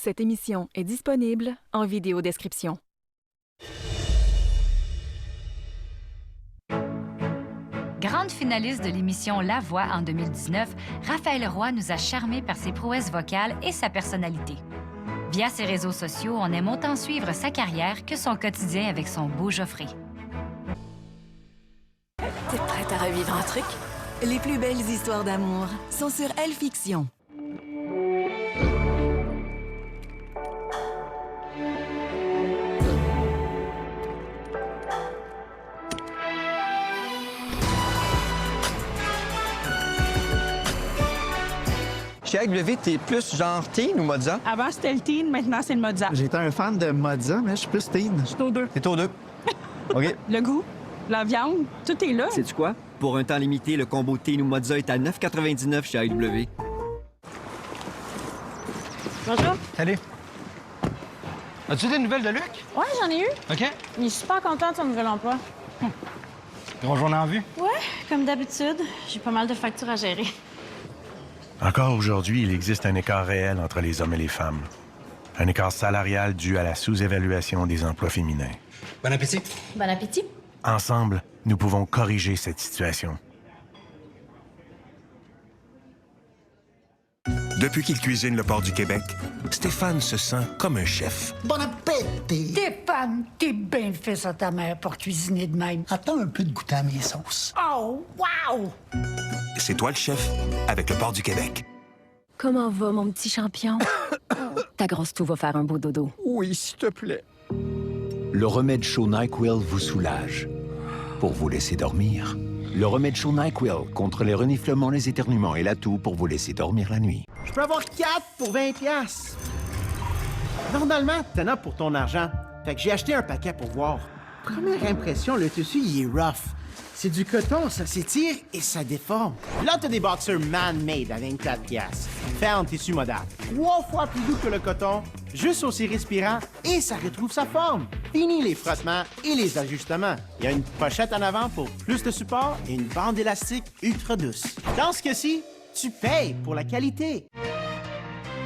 Cette émission est disponible en vidéodescription. Grande finaliste de l'émission La Voix en 2019, Raphaël Roy nous a charmés par ses prouesses vocales et sa personnalité. Via ses réseaux sociaux, on aime autant suivre sa carrière que son quotidien avec son beau Geoffrey. T'es prête à revivre un truc? Les plus belles histoires d'amour sont sur Elle Fiction. Chez AEW, t'es plus genre teen ou Mozza? Avant, c'était le teen, maintenant, c'est le Mozza. J'étais un fan de Mozza, mais je suis plus teen. Je suis aux deux. T'es aux deux. OK. Le goût, la viande, tout est là. Sais-tu quoi? Pour un temps limité, le combo teen ou Mozza est à 9,99 chez AEW. Bonjour. Salut. As-tu des nouvelles de Luc? Ouais, j'en ai eu. OK. Il est super content de son nouvel emploi. Grosse journée en vue? Ouais, comme d'habitude. J'ai pas mal de factures à gérer. Encore aujourd'hui, il existe un écart réel entre les hommes et les femmes. Un écart salarial dû à la sous-évaluation des emplois féminins. Bon appétit. Bon appétit. Ensemble, nous pouvons corriger cette situation. Depuis qu'il cuisine le port du Québec, Stéphane se sent comme un chef. Bon appétit! Stéphane, t'es bien fait ça ta mère pour cuisiner de même. Attends un peu de goûter à mes sauces. Oh, wow! C'est toi le chef avec le port du Québec. Comment va, mon petit champion? Ta grosse toux va faire un beau dodo. Oui, s'il te plaît. Le remède chaud NyQuil vous soulage pour vous laisser dormir. Le remède chaud NyQuil contre les reniflements, les éternuements et la toux pour vous laisser dormir la nuit. Je peux avoir 4 pour 20 $. Normalement, t'en as pour ton argent. Fait que j'ai acheté un paquet pour voir. Première impression, le tissu, il est rough. C'est du coton, ça s'étire et ça déforme. Là, t'as des boxers man-made à 24 $. Fait en tissu modal. 3 fois plus doux que le coton, juste aussi respirant et ça retrouve sa forme. Fini les frottements et les ajustements. Il y a une pochette en avant pour plus de support et une bande élastique ultra douce. Dans ce cas-ci, tu payes pour la qualité.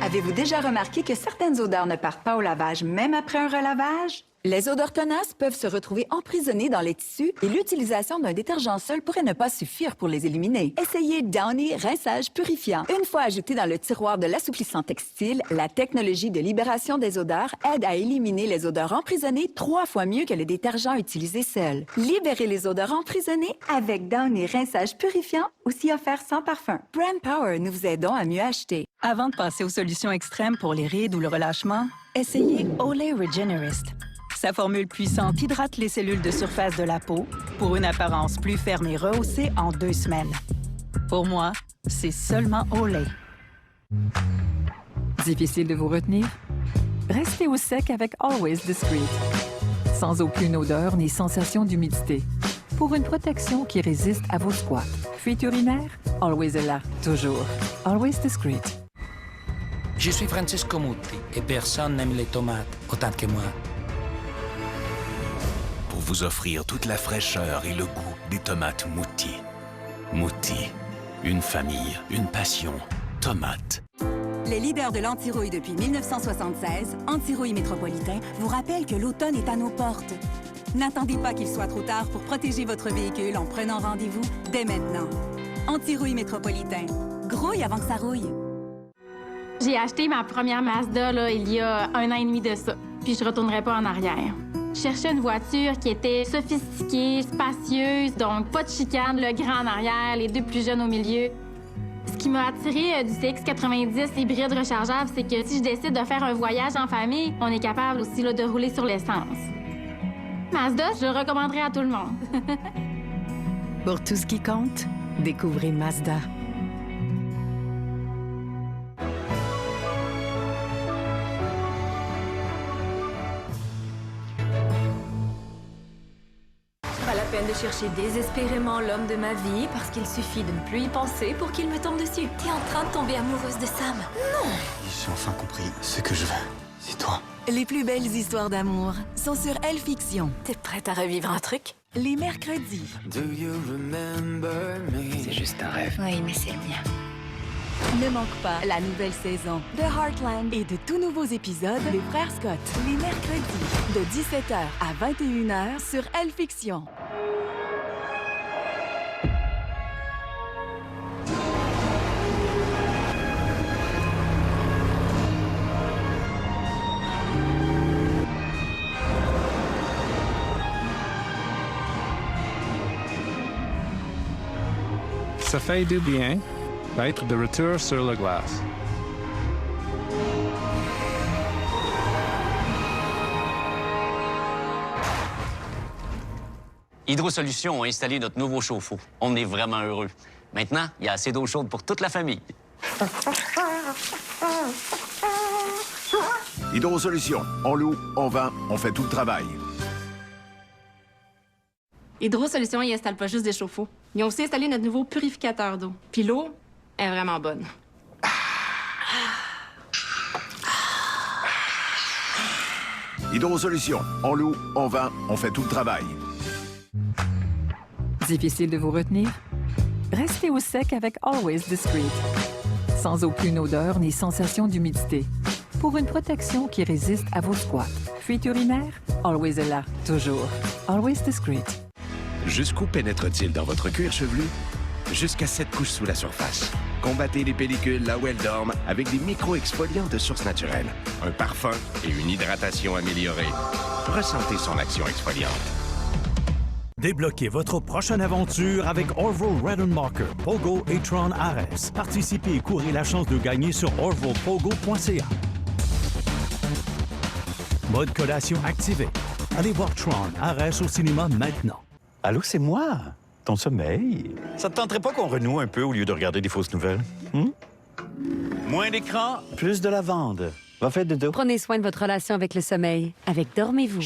Avez-vous déjà remarqué que certaines odeurs ne partent pas au lavage même après un relavage? Les odeurs tenaces peuvent se retrouver emprisonnées dans les tissus et l'utilisation d'un détergent seul pourrait ne pas suffire pour les éliminer. Essayez Downy Rinçage Purifiant. Une fois ajouté dans le tiroir de l'assouplissant textile, la technologie de libération des odeurs aide à éliminer les odeurs emprisonnées 3 fois mieux que les détergents utilisés seuls. Libérez les odeurs emprisonnées avec Downy Rinçage Purifiant, aussi offert sans parfum. Brand Power, nous vous aidons à mieux acheter. Avant de passer aux solutions extrêmes pour les rides ou le relâchement, essayez Olay Regenerist. Sa formule puissante hydrate les cellules de surface de la peau pour une apparence plus ferme et rehaussée en 2 semaines. Pour moi, c'est seulement Olay. Difficile de vous retenir? Restez au sec avec Always Discreet. Sans aucune odeur ni sensation d'humidité. Pour une protection qui résiste à vos squats. Fuite urinaire? Always est là, toujours. Always Discreet. Je suis Francesco Mutti et personne n'aime les tomates autant que moi. Pour vous offrir toute la fraîcheur et le goût des tomates Mutti. Mutti, une famille, une passion. Tomates. Les leaders de l'antirouille depuis 1976, Antirouille Métropolitain, vous rappellent que l'automne est à nos portes. N'attendez pas qu'il soit trop tard pour protéger votre véhicule en prenant rendez-vous dès maintenant. Antirouille Métropolitain. Grouille avant que ça rouille. J'ai acheté ma première Mazda là, il y a 1 an et demi de ça. Puis je retournerai pas en arrière. Je cherchais une voiture qui était sophistiquée, spacieuse, donc pas de chicane, le grand en arrière, les 2 plus jeunes au milieu. Ce qui m'a attiré du CX-90 hybride rechargeable, c'est que si je décide de faire un voyage en famille, on est capable aussi là, de rouler sur l'essence. Mazda, je le recommanderais à tout le monde. Pour tout ce qui compte, découvrez Mazda. Pas la peine de chercher désespérément l'homme de ma vie parce qu'il suffit de ne plus y penser pour qu'il me tombe dessus. T'es en train de tomber amoureuse de Sam. Non! J'ai enfin compris ce que je veux. C'est toi. Les plus belles histoires d'amour sont sur Elle Fiction. T'es prête à revivre un truc? Les mercredis. C'est juste un rêve. Oui, mais c'est le mien. Ne manque pas la nouvelle saison de Heartland et de tout nouveaux épisodes des Frères Scott, les mercredis, de 17h à 21h sur Elle-Fiction. Ça fait du bien d'être de retour sur la glace. Hydro Solutions a installé notre nouveau chauffe-eau. On est vraiment heureux. Maintenant, il y a assez d'eau chaude pour toute la famille. Hydro Solutions. On loue, on vend, on fait tout le travail. Hydro Solutions, ils installent pas juste des chauffe-eau. Ils ont aussi installé notre nouveau purificateur d'eau. Puis l'eau est vraiment bonne. Hydro Solutions. On loue, on vend, on fait tout le travail. Difficile de vous retenir? Restez au sec avec Always Discreet. Sans aucune odeur ni sensation d'humidité. Pour une protection qui résiste à vos squats. Fuite urinaire? Always est là, toujours. Always Discreet. Jusqu'où pénètre-t-il dans votre cuir chevelu? Jusqu'à 7 couches sous la surface. Combattez les pellicules là où elles dorment avec des micro-exfoliants de source naturelle, un parfum et une hydratation améliorée. Ressentez son action exfoliante. Débloquez votre prochaine aventure avec Orville Red Marker, Pogo et Tron Ares. Participez et courez la chance de gagner sur orvillepogo.ca. Mode collation activé. Allez voir Tron Ares au cinéma maintenant. Allô, c'est moi, ton sommeil. Ça te tenterait pas qu'on renoue un peu au lieu de regarder des fausses nouvelles? Moins d'écran, plus de lavande. Va faire de dos. Prenez soin de votre relation avec le sommeil. Avec Dormez-vous.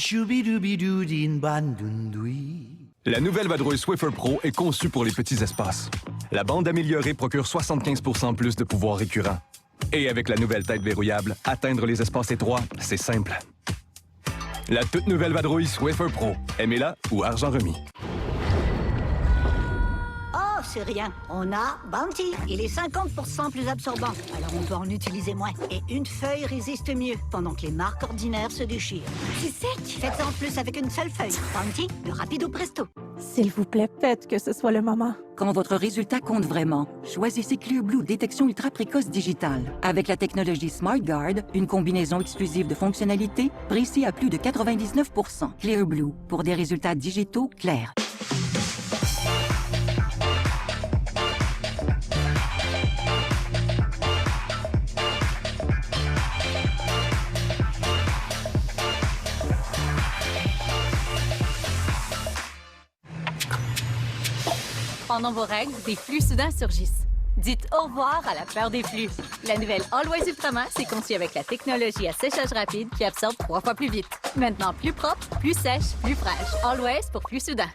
La nouvelle vadrouille Swiffer Pro est conçue pour les petits espaces. La bande améliorée procure 75% plus de pouvoir récurrent. Et avec la nouvelle tête verrouillable, atteindre les espaces étroits, c'est simple. La toute nouvelle vadrouille Swiffer Pro. Aimez-la ou argent remis. Oh, c'est rien. On a Bounty. Il est 50% plus absorbant. Alors on peut en utiliser moins. Et une feuille résiste mieux, pendant que les marques ordinaires se déchirent. C'est sec. Faites-en plus avec une seule feuille. Bounty, le rapido presto. S'il vous plaît, faites que ce soit le moment. Quand votre résultat compte vraiment, choisissez Clear Blue détection ultra précoce digitale. Avec la technologie SmartGuard, une combinaison exclusive de fonctionnalités, précis à plus de 99%. Clear Blue, pour des résultats digitaux clairs. Pendant vos règles, des flux soudains surgissent. Dites au revoir à la peur des flux. La nouvelle Always Ultramax est conçue avec la technologie à séchage rapide qui absorbe 3 fois plus vite. Maintenant plus propre, plus sèche, plus fraîche. Always pour plus soudain.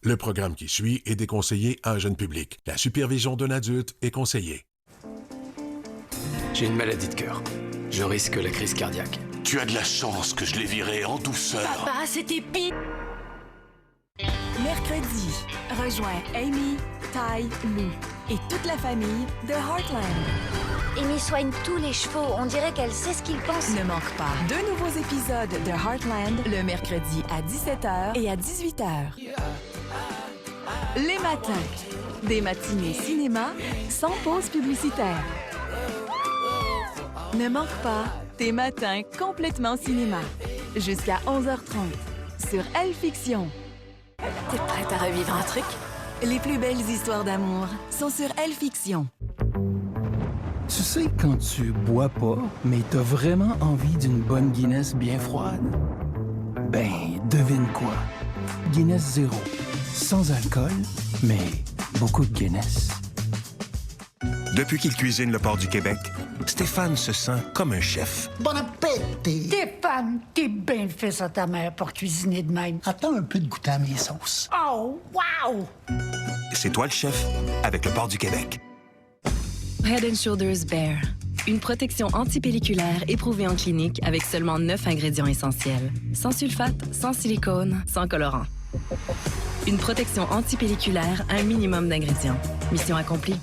Le programme qui suit est déconseillé à un jeune public. La supervision d'un adulte est conseillée. J'ai une maladie de cœur. Je risque la crise cardiaque. Tu as de la chance que je l'ai viré en douceur. Papa, c'était pire. Mercredi, rejoins Amy, Ty, Lou et toute la famille de Heartland. Amy soigne tous les chevaux. On dirait qu'elle sait ce qu'ils pensent. Ne manque pas 2 nouveaux épisodes de Heartland le mercredi à 17h et à 18h. Les matins, des matinées cinéma sans pause publicitaire. Ne manque pas tes matins complètement cinéma jusqu'à 11h30 sur Elle-Fiction. T'es prête à revivre un truc? Les plus belles histoires d'amour sont sur Elle-Fiction. Tu sais, quand tu bois pas, mais t'as vraiment envie d'une bonne Guinness bien froide? Ben, devine quoi? Guinness Zéro. Sans alcool, mais beaucoup de Guinness. Depuis qu'il cuisine le port du Québec, Stéphane se sent comme un chef. Bon appétit! Stéphane, t'es bien fait ça ta mère pour cuisiner de même. Attends un peu de goûter à mes sauces. Oh, wow! C'est toi le chef avec le port du Québec. Head & Shoulders Bare. Une protection antipelliculaire éprouvée en clinique avec seulement 9 ingrédients essentiels. Sans sulfate, sans silicone, sans colorant. Une protection antipelliculaire à un minimum d'ingrédients. Mission accomplie.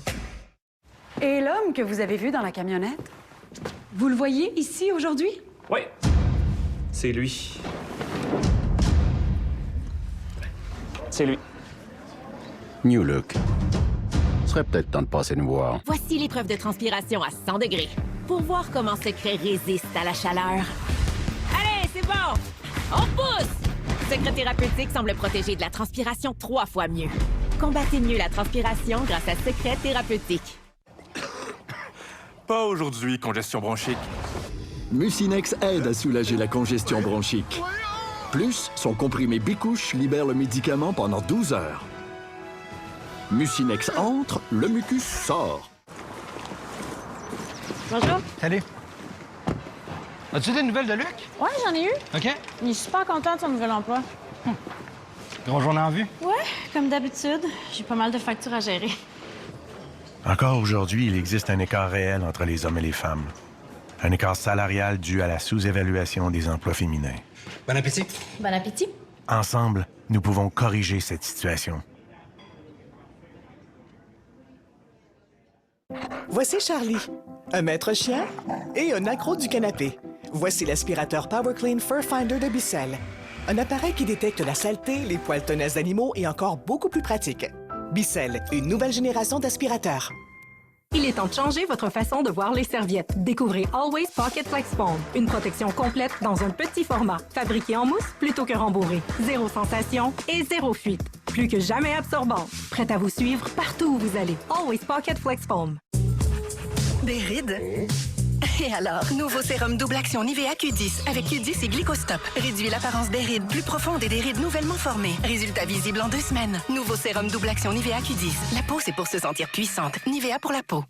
Et l'homme que vous avez vu dans la camionnette? Vous le voyez ici aujourd'hui? Oui. C'est lui. C'est lui. New look. Serait peut-être temps de passer nous voir. Voici l'épreuve de transpiration à 100 degrés. Pour voir comment Secret résiste à la chaleur. Allez, c'est bon! On pousse! Secret thérapeutique semble protéger de la transpiration 3 fois mieux. Combattez mieux la transpiration grâce à Secret thérapeutique. Pas aujourd'hui, congestion bronchique. Mucinex aide à soulager la congestion bronchique. Plus, son comprimé Bicouche libère le médicament pendant 12 heures. Mucinex entre, le mucus sort. Bonjour. Salut. As-tu des nouvelles de Luc? Ouais, j'en ai eu. OK. Il est super content de son nouvel emploi. Grosse journée en vue? Ouais, comme d'habitude. J'ai pas mal de factures à gérer. Encore aujourd'hui, il existe un écart réel entre les hommes et les femmes. Un écart salarial dû à la sous-évaluation des emplois féminins. Bon appétit. Bon appétit. Ensemble, nous pouvons corriger cette situation. Voici Charlie, un maître chien et un accro du canapé. Voici l'aspirateur Power Clean Fur Finder de Bissell. Un appareil qui détecte la saleté, les poils tenaces d'animaux et encore beaucoup plus pratique. Bissell, une nouvelle génération d'aspirateurs. Il est temps de changer votre façon de voir les serviettes. Découvrez Always Pocket Flex Foam, une protection complète dans un petit format, fabriquée en mousse plutôt que rembourrée. 0 sensation et 0 fuite. Plus que jamais absorbant. Prête à vous suivre partout où vous allez. Always Pocket Flex Foam. Des rides? Et alors, nouveau sérum double action Nivea Q10 avec Q10 et Glycostop. Réduit l'apparence des rides plus profondes et des rides nouvellement formées. Résultat visible en 2 semaines. Nouveau sérum double action Nivea Q10. La peau, c'est pour se sentir puissante. Nivea pour la peau.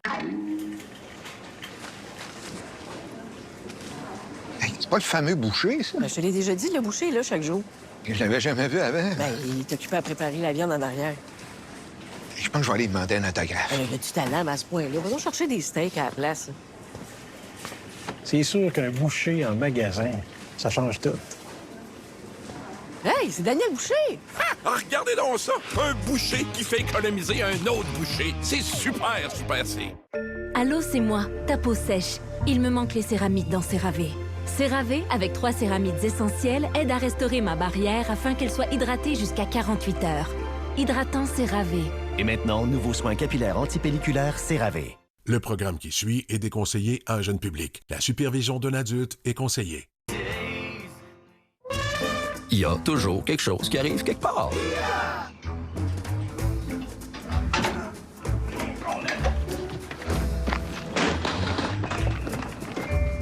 Hey, c'est pas le fameux boucher, ça? Ben, je te l'ai déjà dit, le boucher est là chaque jour. Je l'avais jamais vu avant. Ben, il t'occupait à préparer la viande en arrière. Je pense que je vais aller demander un autographe. Du talent à ce point-là. Va donc chercher des steaks à la place. C'est sûr qu'un boucher en magasin, ça change tout. Hey, c'est Daniel Boucher! Ah, regardez donc ça! Un boucher qui fait économiser un autre boucher. C'est super, super, c'est. Allô, c'est moi, ta peau sèche. Il me manque les céramides dans CeraVe. CeraVe, avec 3 céramides essentielles, aide à restaurer ma barrière afin qu'elle soit hydratée jusqu'à 48 heures. Hydratant CeraVe. Et maintenant, nouveau soin capillaire antipelliculaire CeraVe. Le programme qui suit est déconseillé à un jeune public. La supervision d'un adulte est conseillée. Il y a toujours quelque chose qui arrive quelque part.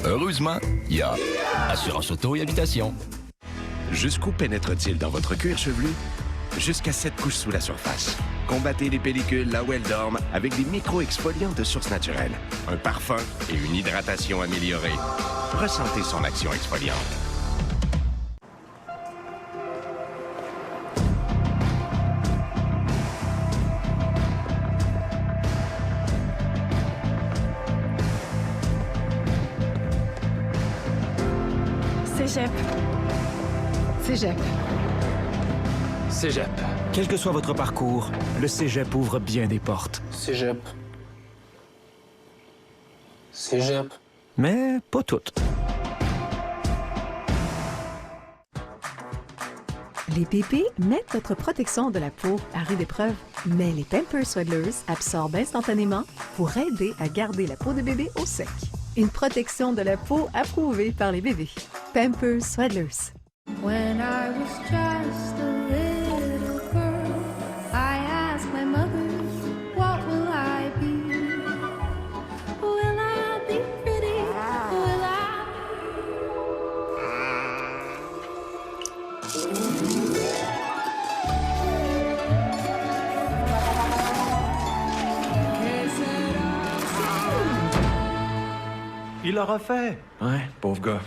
Heureusement, il y a Assurance Auto et Habitation. Jusqu'où pénètre-t-il dans votre cuir chevelu? Jusqu'à 7 couches sous la surface. Combattez les pellicules là où elles dorment avec des micro-exfoliants de source naturelle. Un parfum et une hydratation améliorée. Ressentez son action exfoliante. Cégep. Cégep. Cégep. Quel que soit votre parcours, le Cégep ouvre bien des portes. Cégep. Cégep. Mais pas toutes. Les pépés mettent votre protection de la peau à rude épreuve, mais les Pampers Swaddlers absorbent instantanément pour aider à garder la peau de bébé au sec. Une protection de la peau approuvée par les bébés. Pampers Swaddlers. When I was just a little girl, I asked my mother, what will I be? Will I be pretty? Will Il l'aura fait. Ouais, pauvre gars.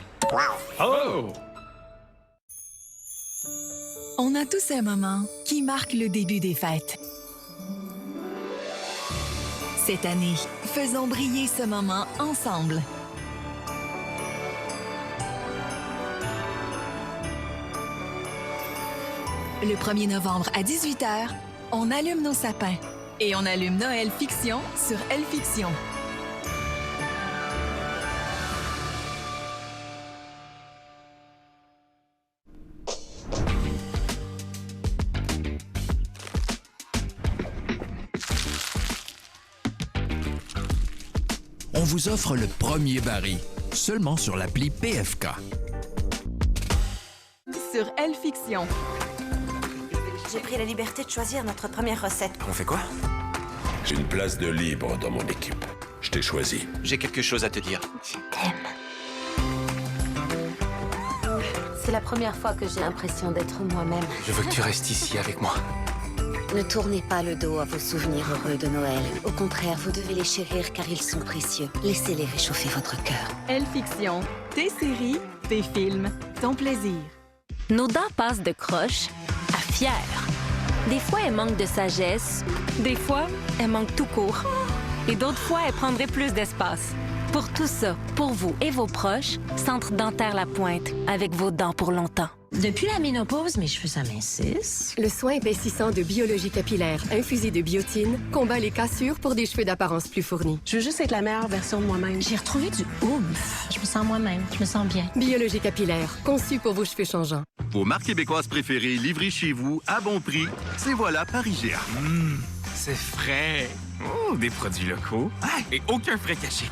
Oh! On a tous un moment qui marque le début des fêtes. Cette année, faisons briller ce moment ensemble. Le 1er novembre à 18h, on allume nos sapins et on allume Noël Fiction sur Elle Fiction. On vous offre le premier baril, seulement sur l'appli PFK. Sur Elle Fiction. J'ai pris la liberté de choisir notre première recette. On fait quoi? J'ai une place de libre dans mon équipe. Je t'ai choisi. J'ai quelque chose à te dire. Je t'aime. C'est la première fois que j'ai l'impression d'être moi-même. Je veux que tu restes ici avec moi. Ne tournez pas le dos à vos souvenirs heureux de Noël. Au contraire, vous devez les chérir car ils sont précieux. Laissez-les réchauffer votre cœur. Elle Fiction. Tes séries, tes films, ton plaisir. Nos dents passent de croche à fières. Des fois, elles manquent de sagesse. Des fois, elles manquent tout court. Et d'autres fois, elles prendraient plus d'espace. Pour tout ça, pour vous et vos proches, Centre Dentaire La Pointe, avec vos dents pour longtemps. Depuis la ménopause, mes cheveux s'amincissent. Le soin épaississant de biologie capillaire infusé de biotine combat les cassures pour des cheveux d'apparence plus fournis. Je veux juste être la meilleure version de moi-même. J'ai retrouvé du oomph. Je me sens moi-même. Je me sens bien. Biologie capillaire, conçu pour vos cheveux changeants. Vos marques québécoises préférées livrées chez vous à bon prix. C'est voilà Paris-Géa. C'est frais. Oh, des produits locaux. Et aucun frais caché.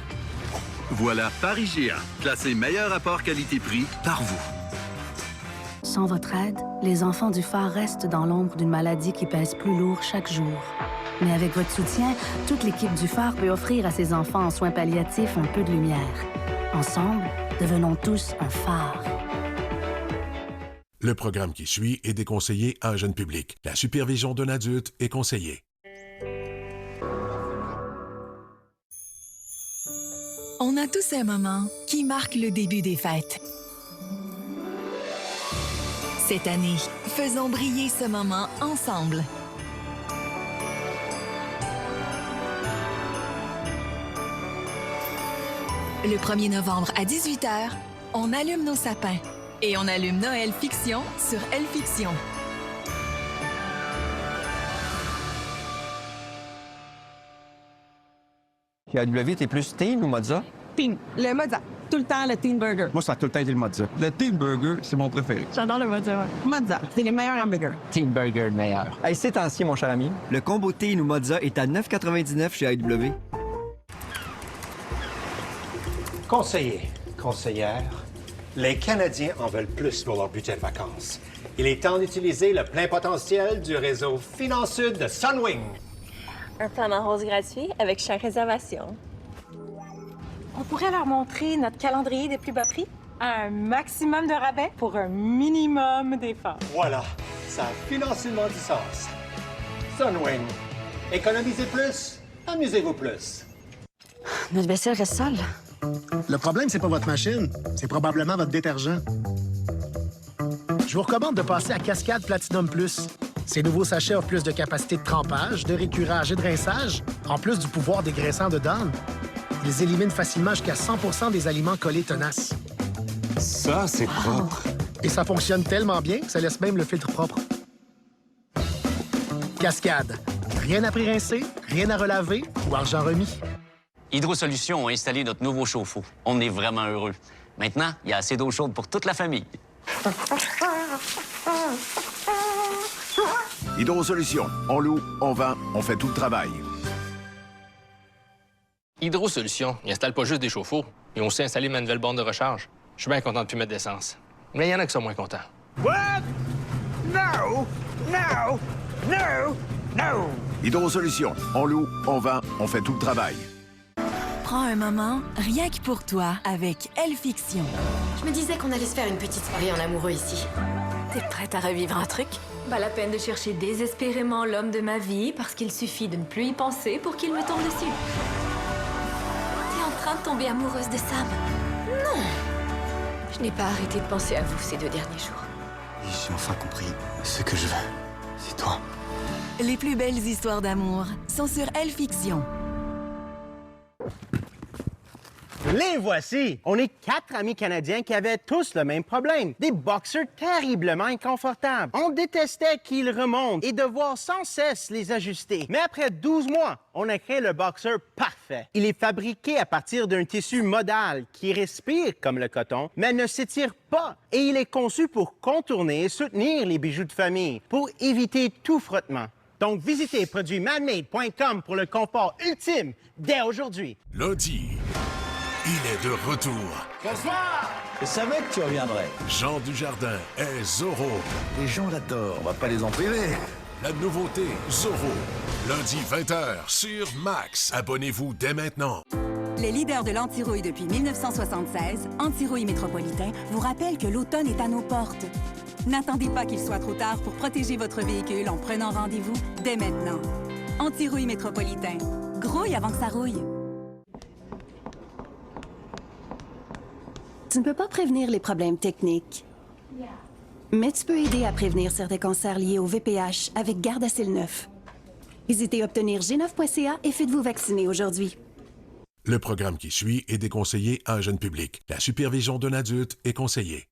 Voilà Paris-Géa, classé meilleur rapport qualité-prix par vous. Sans votre aide, les enfants du phare restent dans l'ombre d'une maladie qui pèse plus lourd chaque jour. Mais avec votre soutien, toute l'équipe du phare peut offrir à ses enfants en soins palliatifs un peu de lumière. Ensemble, devenons tous un phare. Le programme qui suit est déconseillé à un jeune public. La supervision d'un adulte est conseillée. On a tous un moment qui marque le début des fêtes. Cette année, faisons briller ce moment ensemble. Le 1er novembre à 18h, on allume nos sapins et on allume Noël Fiction sur Elle Fiction. Chez AW, t'es plus teen ou mozza? Teen. Le mozza. Tout le temps, le teen burger. Moi, ça a tout le temps été le mozza. Le teen burger, c'est mon préféré. J'adore le mozza, ouais. Mozza, c'est les meilleurs hamburgers. Teen burger, le meilleur. Hey, c'est ancien, mon cher ami. Le combo teen ou mozza est à 9,99 chez AW. Conseiller, conseillère, les Canadiens en veulent plus pour leur budget de vacances. Il est temps d'utiliser le plein potentiel du réseau Finansud de Sunwing. Un plan rose gratuit avec chaque réservation. On pourrait leur montrer notre calendrier des plus bas prix. Un maximum de rabais pour un minimum d'efforts. Voilà, ça a financièrement du sens. Sunwing. Économisez plus, amusez-vous plus. Notre vaisselle reste sale. Le problème, c'est pas votre machine, c'est probablement votre détergent. Je vous recommande de passer à Cascade Platinum Plus. Ces nouveaux sachets offrent plus de capacité de trempage, de récurage et de rinçage, en plus du pouvoir dégraissant de Dawn. Ils éliminent facilement jusqu'à 100% des aliments collés tenaces. Ça, c'est propre. Et ça fonctionne tellement bien que ça laisse même le filtre propre. Cascade. Rien à pré-rincer, rien à relaver ou argent remis. Hydrosolutions ont installé notre nouveau chauffe-eau. On est vraiment heureux. Maintenant, il y a assez d'eau chaude pour toute la famille. Hydrosolutions. On loue, on vend, on fait tout le travail. Hydrosolutions, ils installent pas juste des chauffe-eau. Ils ont aussi installé ma nouvelle borne de recharge. Je suis bien content de plus mettre d'essence. Mais il y en a qui sont moins contents. What? No! No! No! No! Hydrosolutions. On loue, on vend, on fait tout le travail. Prends un moment, rien que pour toi, avec Elle Fiction. Je me disais qu'on allait se faire une petite soirée en amoureux ici. T'es prête à revivre un truc? Pas la peine de chercher désespérément l'homme de ma vie parce qu'il suffit de ne plus y penser pour qu'il me tombe dessus. T'es en train de tomber amoureuse de Sam? Non! Je n'ai pas arrêté de penser à vous ces 2 derniers jours. J'ai enfin compris ce que je veux. C'est toi. Les plus belles histoires d'amour sont sur Elle Fiction. Les voici! On est 4 amis canadiens qui avaient tous le même problème. Des boxers terriblement inconfortables. On détestait qu'ils remontent et devoir sans cesse les ajuster. Mais après 12 mois, on a créé le boxer parfait. Il est fabriqué à partir d'un tissu modal qui respire comme le coton, mais ne s'étire pas. Et il est conçu pour contourner et soutenir les bijoux de famille, pour éviter tout frottement. Donc, visitez produitsmanmade.com pour le confort ultime dès aujourd'hui. Lundi, il est de retour. Bonsoir! Je savais que tu reviendrais. Jean Dujardin est Zorro. Les gens l'adorent, on va pas les en priver. La nouveauté Zorro. Lundi 20h sur Max. Abonnez-vous dès maintenant. Les leaders de l'anti-rouille depuis 1976, Anti-Rouille Métropolitain, vous rappellent que l'automne est à nos portes. N'attendez pas qu'il soit trop tard pour protéger votre véhicule en prenant rendez-vous dès maintenant. Anti-Rouille Métropolitain. Grouille avant que ça rouille. Tu ne peux pas prévenir les problèmes techniques. Mais tu peux aider à prévenir certains cancers liés au VPH avec Gardasil 9. Visitez obtenir g9.ca et faites-vous vacciner aujourd'hui. Le programme qui suit est déconseillé à un jeune public. La supervision d'un adulte est conseillée.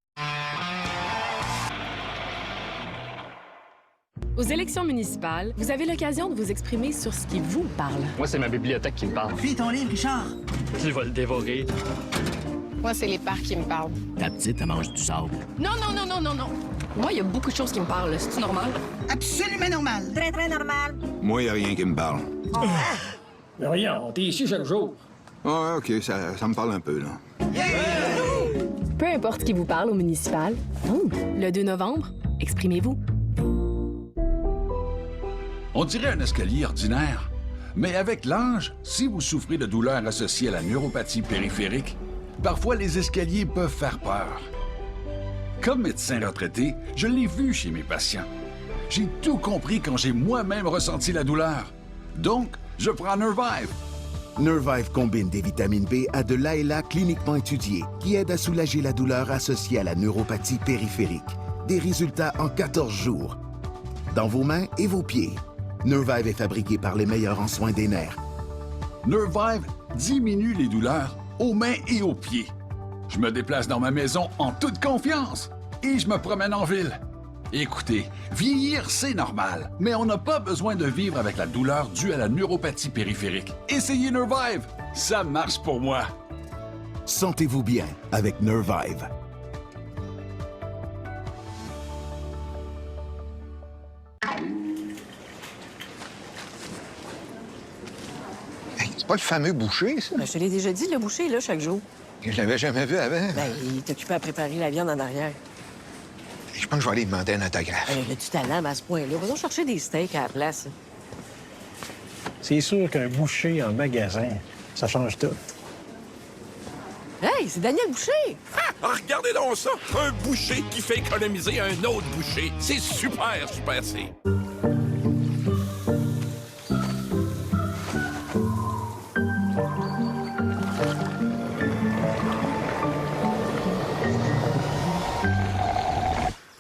Aux élections municipales, vous avez l'occasion de vous exprimer sur ce qui vous parle. Moi, c'est ma bibliothèque qui me parle. Puis ton livre, Richard. Tu vas le dévorer. Moi, c'est les parcs qui me parlent. Ta petite, elle mange du sable. Non. Moi, il y a beaucoup de choses qui me parlent. C'est-tu normal? Absolument normal. Très, très normal. Moi, y a rien qui me parle. Rien, t'es ici chaque jour. Ouais, OK, ça me parle un peu, là. Peu importe qui vous parle au municipal, le 2 novembre, exprimez-vous. On dirait un escalier ordinaire. Mais avec l'âge, si vous souffrez de douleurs associées à la neuropathie périphérique, parfois les escaliers peuvent faire peur. Comme médecin retraité, je l'ai vu chez mes patients. J'ai tout compris quand j'ai moi-même ressenti la douleur. Donc, je prends Nervive. Nervive combine des vitamines B à de l'ALA cliniquement étudié qui aide à soulager la douleur associée à la neuropathie périphérique. Des résultats en 14 jours. Dans vos mains et vos pieds. Nervive est fabriqué par les meilleurs en soins des nerfs. Nervive diminue les douleurs aux mains et aux pieds. Je me déplace dans ma maison en toute confiance et je me promène en ville. Écoutez, vieillir, c'est normal, mais on n'a pas besoin de vivre avec la douleur due à la neuropathie périphérique. Essayez Nervive, ça marche pour moi. Sentez-vous bien avec Nervive. C'est pas le fameux boucher, ça? Ben, je te l'ai déjà dit, le boucher est là chaque jour. Je l'avais jamais vu avant. Ben, il est occupé à préparer la viande en arrière. Je pense que je vais aller demander un autographe. Il a du talent à ce point-là. Va donc chercher des steaks à la place. C'est sûr qu'un boucher en magasin, ça change tout. Hey, c'est Daniel Boucher! Ah, regardez donc ça! Un boucher qui fait économiser un autre boucher. C'est super, c'est.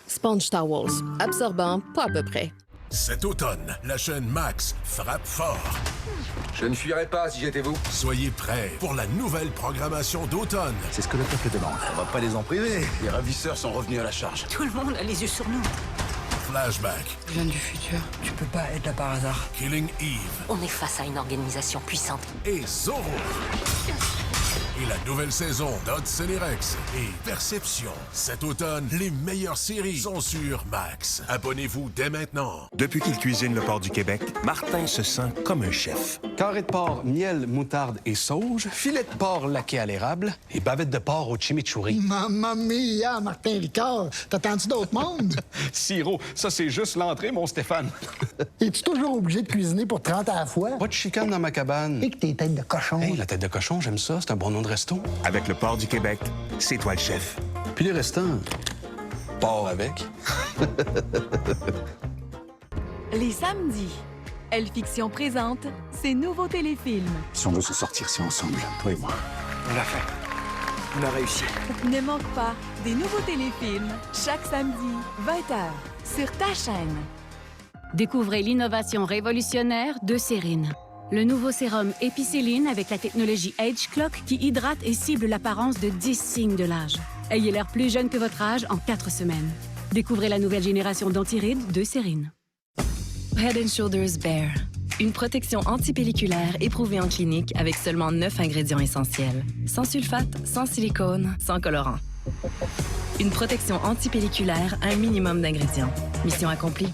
Sponge Towels. Absorbant, pas à peu près. Cet automne, la chaîne Max frappe fort. Je ne fuirais pas si j'étais vous. Soyez prêts pour la nouvelle programmation d'automne. C'est ce que le peuple demande. On va pas les en priver. Les ravisseurs sont revenus à la charge. Tout le monde a les yeux sur nous. Flashback. Je viens du futur. Tu peux pas être là par hasard. Killing Eve. On est face à une organisation puissante. Et Zorro. Et la nouvelle saison d'Hudson et Rex et Perception. Cet automne, les meilleures séries sont sur Max. Abonnez-vous dès maintenant. Depuis qu'il cuisine le port du Québec, Martin se sent comme un chef. Carré de porc, miel, moutarde et sauge, filet de porc laqué à l'érable et bavette de porc au chimichurri. Mamma mia, Martin Ricard, t'attends-tu d'autres mondes? Sirop, ça c'est juste l'entrée, mon Stéphane. Es-tu toujours obligé de cuisiner pour 30 à la fois? Pas de chicane dans ma cabane. Et que tes têtes de cochon. Hey, la tête de cochon, j'aime ça, c'est un bon nom de resto. Avec le port du Québec, c'est toi le chef. Puis les restants, porc avec. Les samedis, Elle Fiction présente ses nouveaux téléfilms. Si on veut se sortir, c'est ensemble, toi et moi. On l'a fait. On a réussi. Ne manque pas des nouveaux téléfilms chaque samedi, 20h, sur ta chaîne. Découvrez l'innovation révolutionnaire de Cérine. Le nouveau sérum Epicéline avec la technologie Age Clock qui hydrate et cible l'apparence de 10 signes de l'âge. Ayez l'air plus jeune que votre âge en 4 semaines. Découvrez la nouvelle génération d'antirides de Cérine. Head & Shoulders Bare. Une protection antipelliculaire éprouvée en clinique avec seulement 9 ingrédients essentiels. Sans sulfate, sans silicone, sans colorant. Une protection antipelliculaire à un minimum d'ingrédients. Mission accomplie.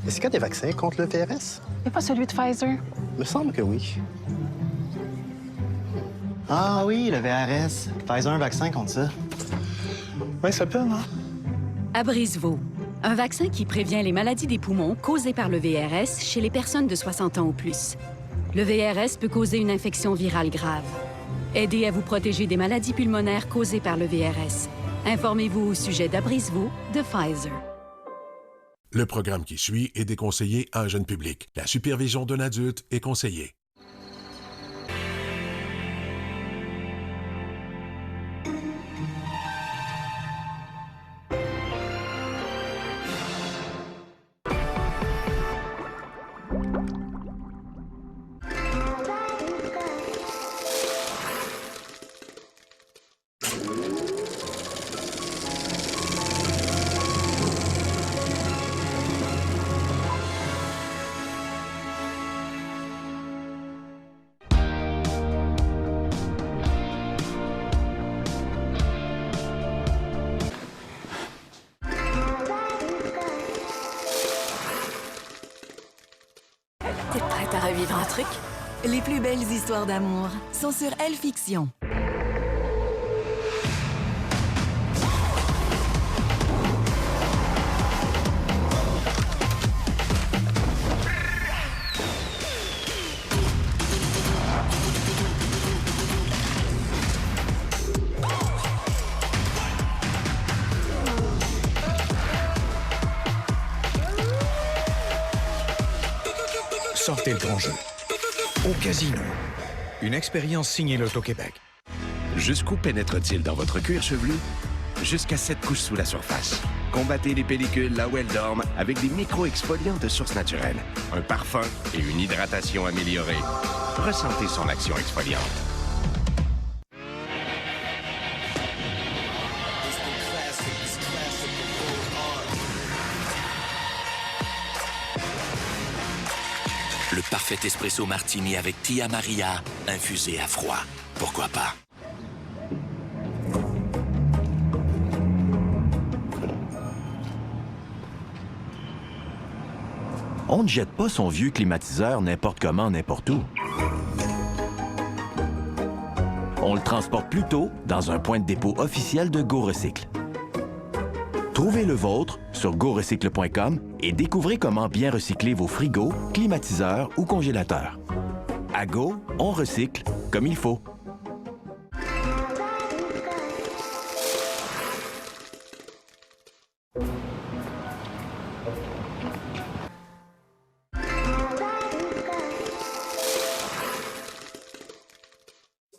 Est-ce qu'il y a des vaccins contre le VRS? Et pas celui de Pfizer. Il me semble que oui. Ah oui, le VRS. Pfizer, un vaccin contre ça. Oui, ça peut, hein? Abrisvo, un vaccin qui prévient les maladies des poumons causées par le VRS chez les personnes de 60 ans ou plus. Le VRS peut causer une infection virale grave. Aidez à vous protéger des maladies pulmonaires causées par le VRS. Informez-vous au sujet d'Abrisvo de Pfizer. Le programme qui suit est déconseillé à un jeune public. La supervision d'un adulte est conseillée. T'es prête à revivre un truc? Les plus belles histoires d'amour sont sur Elle-Fiction. Sortez le grand jeu. Au casino. Une expérience signée Loto-Québec. Jusqu'où pénètre-t-il dans votre cuir chevelu? Jusqu'à 7 couches sous la surface. Combattez les pellicules là où elles dorment avec des micro-exfoliants de source naturelle. Un parfum et une hydratation améliorée. Ressentez son action exfoliante. Le parfait espresso martini avec Tia Maria, infusé à froid. Pourquoi pas? On ne jette pas son vieux climatiseur n'importe comment, n'importe où. On le transporte plutôt dans un point de dépôt officiel de GoRecycle. Trouvez le vôtre sur gorecycle.com et découvrez comment bien recycler vos frigos, climatiseurs ou congélateurs. À Go, on recycle comme il faut.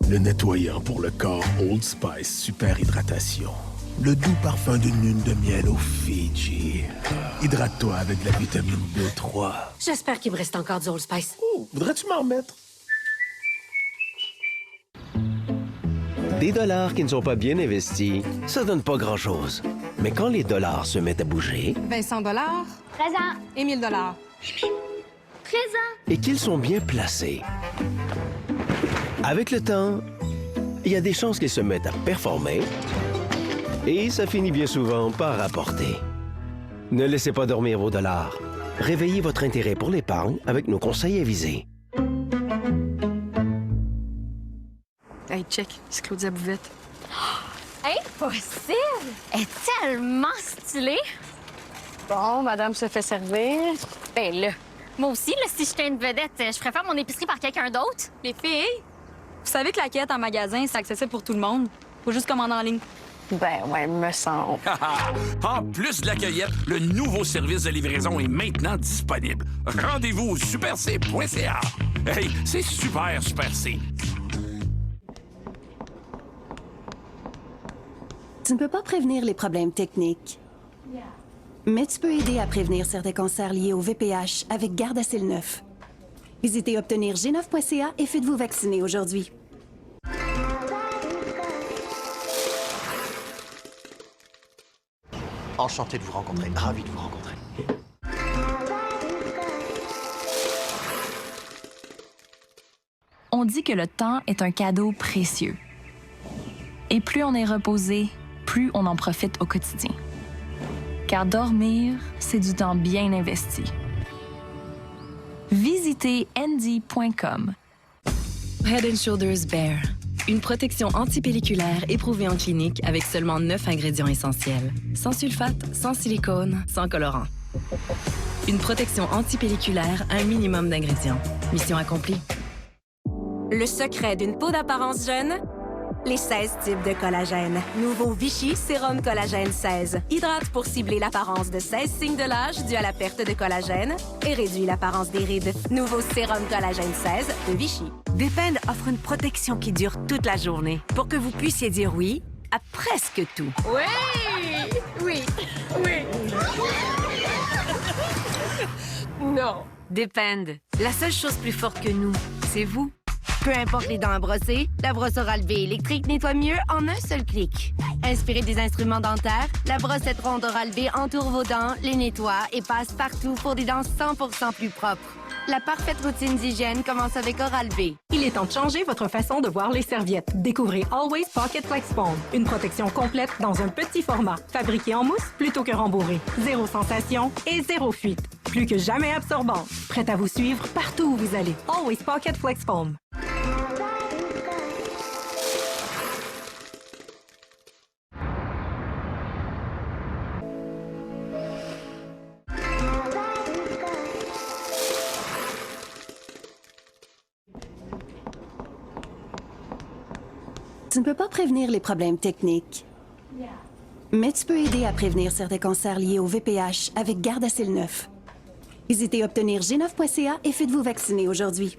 Le nettoyant pour le corps Old Spice Super Hydratation. Le doux parfum d'une lune de miel au Fidji. Hydrate-toi avec la vitamine B3. J'espère qu'il me reste encore du Old Spice. Oh, voudrais-tu m'en remettre? Des dollars qui ne sont pas bien investis, ça donne pas grand-chose. Mais quand les dollars se mettent à bouger... $20. Présent. Et $1000. Présent. Et qu'ils sont bien placés. Avec le temps, il y a des chances qu'ils se mettent à performer et ça finit bien souvent par rapporter. Ne laissez pas dormir vos dollars. Réveillez votre intérêt pour l'épargne avec nos conseils avisés. Hey, check, c'est Claudia Bouvette. Impossible! Elle est tellement stylée! Bon, madame se fait servir. Ben là, moi aussi, là, si j'étais une vedette, je ferais faire mon épicerie par quelqu'un d'autre. Les filles, vous savez que la quête en magasin, c'est accessible pour tout le monde. Faut juste commander en ligne. Ben ouais, me semble. En plus de la cueillette, le nouveau service de livraison est maintenant disponible. Rendez-vous au superc.ca. Hey, c'est super C. Tu ne peux pas prévenir les problèmes techniques, mais tu peux aider à prévenir certains cancers liés au VPH avec Gardasil 9. Visitez obtenir G9.ca et faites-vous vacciner aujourd'hui. Enchanté de vous rencontrer. Ravi de vous rencontrer. On dit que le temps est un cadeau précieux. Et plus on est reposé, plus on en profite au quotidien. Car dormir, c'est du temps bien investi. Visitez Endy.com. Head & Shoulders Bare. Une protection antipelliculaire éprouvée en clinique avec seulement 9 ingrédients essentiels. Sans sulfate, sans silicone, sans colorant. Une protection antipelliculaire à un minimum d'ingrédients. Mission accomplie. Le secret d'une peau d'apparence jeune? Les 16 types de collagène. Nouveau Vichy Sérum Collagène 16. Hydrate pour cibler l'apparence de 16 signes de l'âge dû à la perte de collagène et réduit l'apparence des rides. Nouveau Sérum Collagène 16 de Vichy. Depend offre une protection qui dure toute la journée pour que vous puissiez dire oui à presque tout. Oui! Oui! Oui! Non! Depend. La seule chose plus forte que nous, c'est vous. Peu importe les dents à brosser, la brosse orale V électrique nettoie mieux en un seul clic. Inspirée des instruments dentaires, la brossette ronde Oral V entoure vos dents, les nettoie et passe partout pour des dents 100% plus propres. La parfaite routine d'hygiène commence avec Oral V. Il est temps de changer votre façon de voir les serviettes. Découvrez Always Pocket Flex Foam. Une protection complète dans un petit format. Fabriquée en mousse plutôt que rembourrée. Zéro sensation et zéro fuite. Plus que jamais absorbante. Prête à vous suivre partout où vous allez. Always Pocket Flex Foam. Tu ne peux pas prévenir les problèmes techniques, mais tu peux aider à prévenir certains cancers liés au VPH avec Gardasil 9. Visitez obtenir G9.ca et faites-vous vacciner aujourd'hui.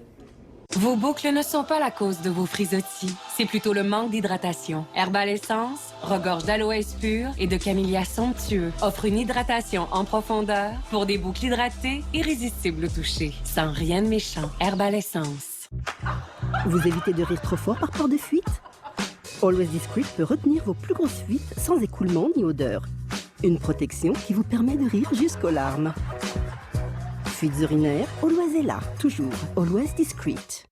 Vos boucles ne sont pas la cause de vos frisottis. C'est plutôt le manque d'hydratation. Herbal Essence regorge d'aloès pur et de camellia somptueux. Offre une hydratation en profondeur pour des boucles hydratées, irrésistibles au toucher. Sans rien de méchant. Herbal Essence. Vous évitez de rire trop fort par peur de fuite? Always Discreet peut retenir vos plus grosses fuites sans écoulement ni odeur. Une protection qui vous permet de rire jusqu'aux larmes. Fuites urinaires, Always est là, toujours. Always Discreet.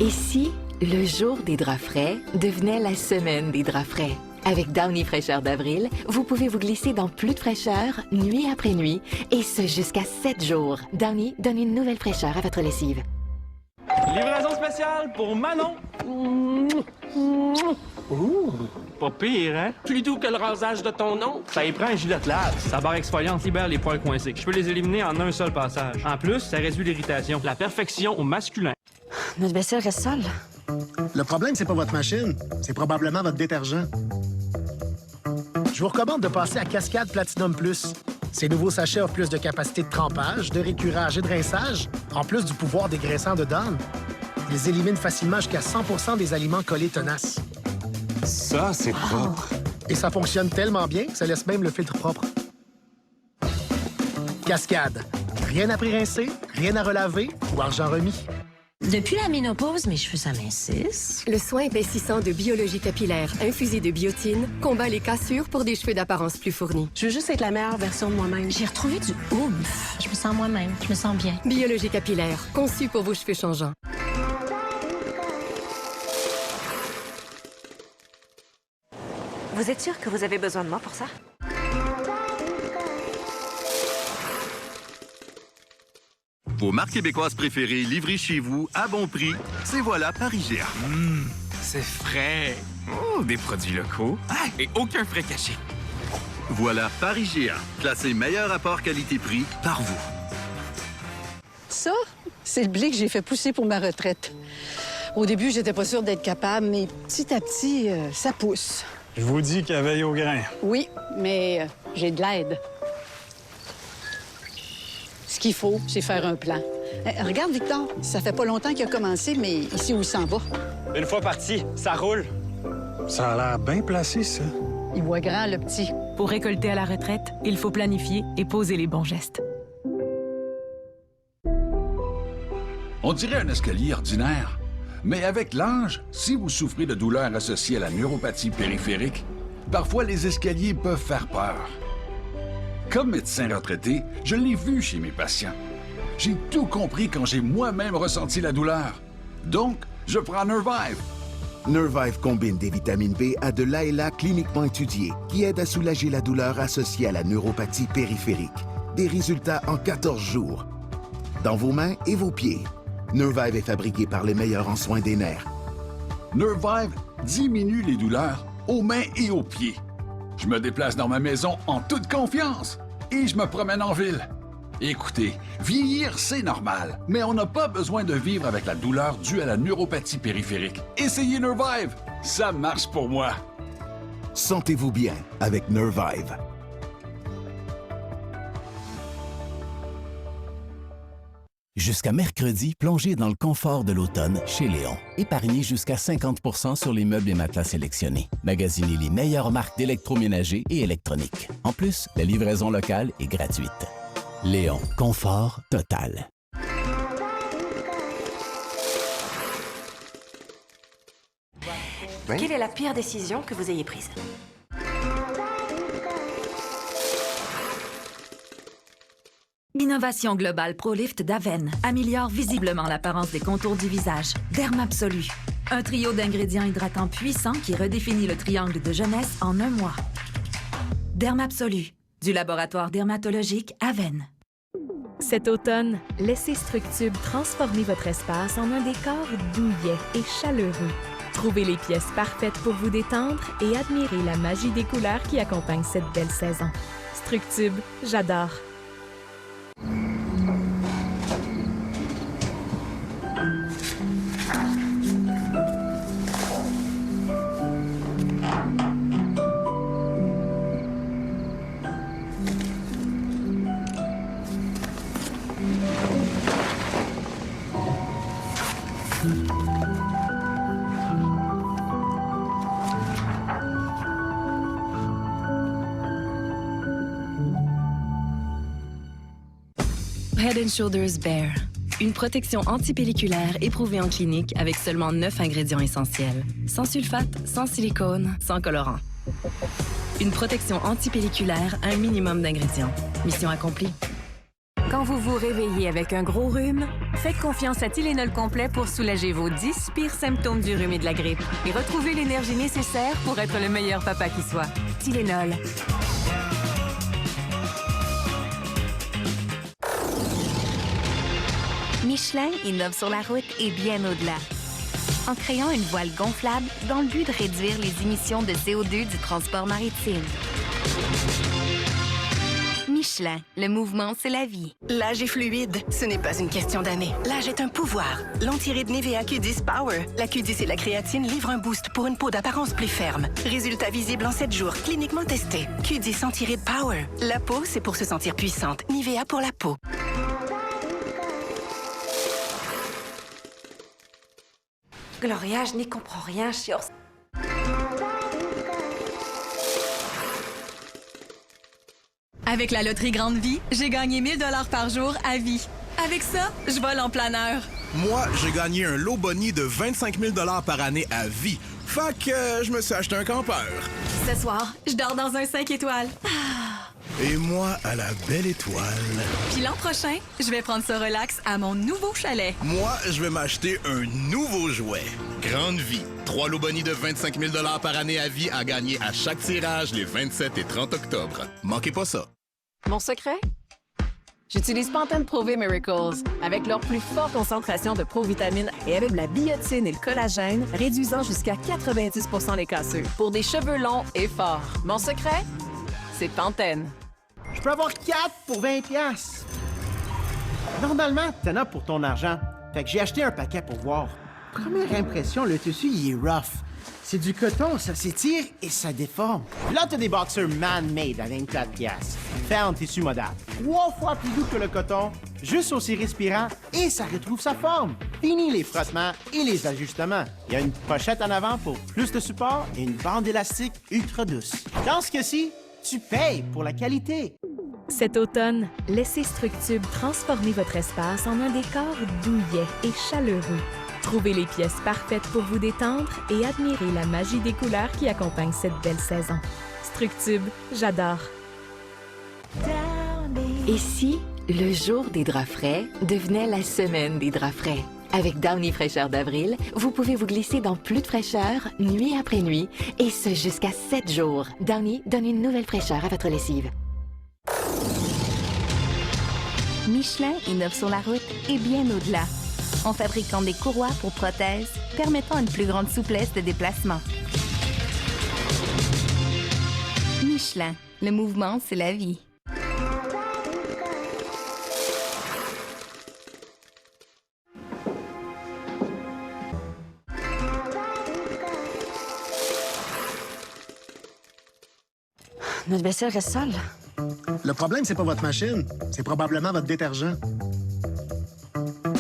Et si le jour des draps frais devenait la semaine des draps frais? Avec Downy Fraîcheur d'Avril, vous pouvez vous glisser dans plus de fraîcheur, nuit après nuit, et ce jusqu'à 7 jours. Downy donne une nouvelle fraîcheur à votre lessive. Livraison spéciale pour Manon. Ouh, pas pire, hein? Plus doux que le rasage de ton oncle. Ça y prend un gilet de lave. Sa barre exfoliante libère les poils coincés. Je peux les éliminer en un seul passage. En plus, ça réduit l'irritation. La perfection au masculin. Notre vaisselle reste sale. Le problème, c'est pas votre machine. C'est probablement votre détergent. Je vous recommande de passer à Cascade Platinum Plus. Ces nouveaux sachets offrent plus de capacité de trempage, de récurage et de rinçage, en plus du pouvoir dégraissant de Dawn. Ils éliminent facilement jusqu'à 100% des aliments collés tenaces. Ça, c'est propre. Et ça fonctionne tellement bien que ça laisse même le filtre propre. Cascade. Rien à pré-rincer, rien à relaver ou argent remis. Depuis la ménopause, mes cheveux s'amincissent. Le soin épaississant de biologie capillaire infusé de biotine combat les cassures pour des cheveux d'apparence plus fournis. Je veux juste être la meilleure version de moi-même. J'ai retrouvé du oomph. Je me sens moi-même. Je me sens bien. Biologie capillaire, conçu pour vos cheveux changeants. Vous êtes sûr que vous avez besoin de moi pour ça? Vos marques québécoises préférées livrées chez vous à bon prix, c'est voilà Paris-Géant. C'est frais. Oh, des produits locaux. Ah, et aucun frais caché. Voilà Paris-Géant, classé meilleur rapport qualité-prix par vous. Ça, c'est le blé que j'ai fait pousser pour ma retraite. Au début, j'étais pas sûre d'être capable, mais petit à petit, ça pousse. Je vous dis qu'elle veille au grain. Oui, mais j'ai de l'aide. Ce qu'il faut, c'est faire un plan. Regarde, Victor, ça fait pas longtemps qu'il a commencé, mais ici où il s'en va. Une fois parti, ça roule. Ça a l'air bien placé, ça. Il voit grand, le petit. Pour récolter à la retraite, il faut planifier et poser les bons gestes. On dirait un escalier ordinaire. Mais avec l'âge, si vous souffrez de douleurs associées à la neuropathie périphérique, parfois les escaliers peuvent faire peur. Comme médecin retraité, je l'ai vu chez mes patients. J'ai tout compris quand j'ai moi-même ressenti la douleur. Donc, je prends Nervive. Nervive combine des vitamines B à de l'ALA cliniquement étudié qui aide à soulager la douleur associée à la neuropathie périphérique. Des résultats en 14 jours. Dans vos mains et vos pieds. Nervive est fabriqué par les meilleurs en soins des nerfs. Nervive diminue les douleurs aux mains et aux pieds. Je me déplace dans ma maison en toute confiance et je me promène en ville. Écoutez, vieillir, c'est normal, mais on n'a pas besoin de vivre avec la douleur due à la neuropathie périphérique. Essayez Nervive, ça marche pour moi. Sentez-vous bien avec Nervive. Jusqu'à mercredi, plongez dans le confort de l'automne chez Léon. Épargnez jusqu'à 50 % sur les meubles et matelas sélectionnés. Magasinez les meilleures marques d'électroménager et électronique. En plus, la livraison locale est gratuite. Léon, confort total. Quelle est la pire décision que vous ayez prise? L'innovation globale ProLift d'Aven améliore visiblement l'apparence des contours du visage. Dermabsolu, un trio d'ingrédients hydratants puissants qui redéfinit le triangle de jeunesse en un mois. Dermabsolu, du laboratoire dermatologique Aven. Cet automne, laissez Structube transformer votre espace en un décor douillet et chaleureux. Trouvez les pièces parfaites pour vous détendre et admirez la magie des couleurs qui accompagnent cette belle saison. Structube, j'adore. Head & Shoulders Bare. Une protection antipelliculaire éprouvée en clinique avec seulement 9 ingrédients essentiels. Sans sulfate, sans silicone, sans colorant. Une protection antipelliculaire à un minimum d'ingrédients. Mission accomplie. Quand vous vous réveillez avec un gros rhume, faites confiance à Tylenol complet pour soulager vos 10 pires symptômes du rhume et de la grippe et retrouver l'énergie nécessaire pour être le meilleur papa qui soit. Tylenol. Michelin innove sur la route et bien au-delà. En créant une voile gonflable dans le but de réduire les émissions de CO2 du transport maritime. Michelin, le mouvement, c'est la vie. L'âge est fluide. Ce n'est pas une question d'année. L'âge est un pouvoir. L'antiride Nivea Q10 Power. La Q10 et la créatine livrent un boost pour une peau d'apparence plus ferme. Résultat visible en 7 jours, cliniquement testé. Q10 antiride Power. La peau, c'est pour se sentir puissante. Nivea pour la peau. Gloria, je n'y comprends rien, sur... Avec la loterie Grande Vie, j'ai gagné 1000 $ par jour à vie. Avec ça, je vole en planeur. Moi, j'ai gagné un lot boni de 25 000 $ par année à vie. Fait que je me suis acheté un campeur. Ce soir, je dors dans un 5 étoiles. Et moi, à la belle étoile. Puis l'an prochain, je vais prendre ça relax à mon nouveau chalet. Moi, je vais m'acheter un nouveau jouet. Grande Vie. 3 lots boni de 25 000 $ par année à vie à gagner à chaque tirage les 27 et 30 octobre. Manquez pas ça. Mon secret? J'utilise Pantene Pro-V Miracles avec leur plus forte concentration de provitamines et avec la biotine et le collagène, réduisant jusqu'à 90 % les cassures pour des cheveux longs et forts. Mon secret? C'est Pantene. Je peux avoir 4 pour 20$. Normalement, t'en as pour ton argent. Fait que j'ai acheté un paquet pour voir. Première impression, le tissu, il est rough. C'est du coton, ça s'étire et ça déforme. Là, t'as des boxers man-made à 24$. Fait en tissu modal. 3 fois plus doux que le coton, juste aussi respirant et ça retrouve sa forme. Fini les frottements et les ajustements. Il y a une pochette en avant pour plus de support et une bande élastique ultra douce. Dans ce cas-ci, tu payes pour la qualité. Cet automne, laissez Structube transformer votre espace en un décor douillet et chaleureux. Trouvez les pièces parfaites pour vous détendre et admirez la magie des couleurs qui accompagnent cette belle saison. Structube, j'adore. Et si le jour des draps frais devenait la semaine des draps frais? Avec Downy Fraîcheur d'avril, vous pouvez vous glisser dans plus de fraîcheur, nuit après nuit, et ce jusqu'à 7 jours. Downy donne une nouvelle fraîcheur à votre lessive. Michelin innove sur la route et bien au-delà, en fabriquant des courroies pour prothèses permettant une plus grande souplesse de déplacement. Michelin, le mouvement, c'est la vie. Notre vaisselle reste sale. Le problème, c'est pas votre machine. C'est probablement votre détergent.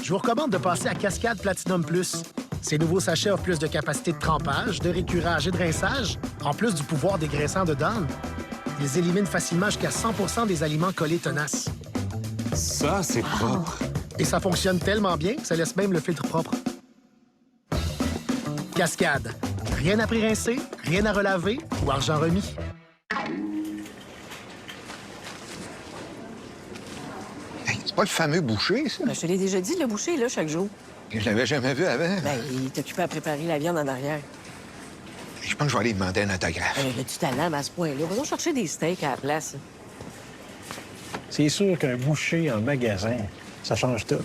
Je vous recommande de passer à Cascade Platinum Plus. Ces nouveaux sachets offrent plus de capacité de trempage, de récurage et de rinçage, en plus du pouvoir dégraissant de Dawn. Ils éliminent facilement jusqu'à 100% des aliments collés tenaces. Ça, c'est propre. Et ça fonctionne tellement bien que ça laisse même le filtre propre. Cascade. Rien à pré-rincer, rien à relaver ou argent remis. C'est pas le fameux boucher, ça? Ben, je te l'ai déjà dit, le boucher est là chaque jour. Je l'avais jamais vu avant. Ben, il est occupé à préparer la viande en arrière. Je pense que je vais aller demander un autographe. Du talent à ce point-là. Va donc chercher des steaks à la place. C'est sûr qu'un boucher en magasin, ça change tout.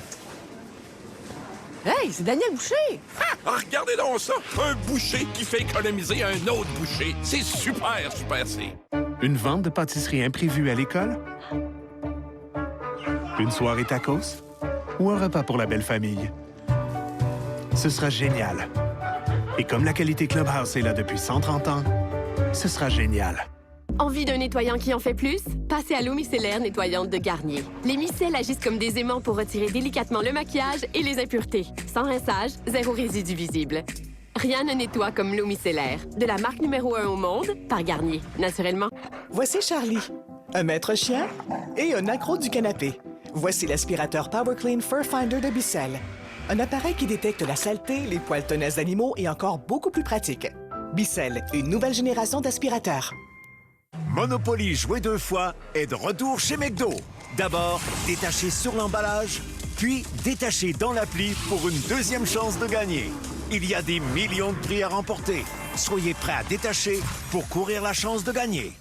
Hey, c'est Daniel Boucher! Ah, regardez donc ça! Un boucher qui fait économiser un autre boucher. C'est super, super, c'est. Une vente de pâtisserie imprévue à l'école? Une soirée tacos? Ou un repas pour la belle famille? Ce sera génial. Et comme la qualité Clubhouse est là depuis 130 ans, ce sera génial. Envie d'un nettoyant qui en fait plus? Passez à l'eau micellaire nettoyante de Garnier. Les micelles agissent comme des aimants pour retirer délicatement le maquillage et les impuretés. Sans rinçage, zéro résidu visible. Rien ne nettoie comme l'eau micellaire. De la marque numéro 1 au monde, par Garnier, naturellement. Voici Charlie, un maître chien et un accro du canapé. Voici l'aspirateur Power Clean Fur Finder de Bissell. Un appareil qui détecte la saleté, les poils tenaces d'animaux et encore beaucoup plus pratique. Bissell, une nouvelle génération d'aspirateurs. Monopoly joué 2 fois est de retour chez McDo. D'abord, détaché sur l'emballage, puis détaché dans l'appli pour une deuxième chance de gagner. Il y a des millions de prix à remporter. Soyez prêts à détacher pour courir la chance de gagner.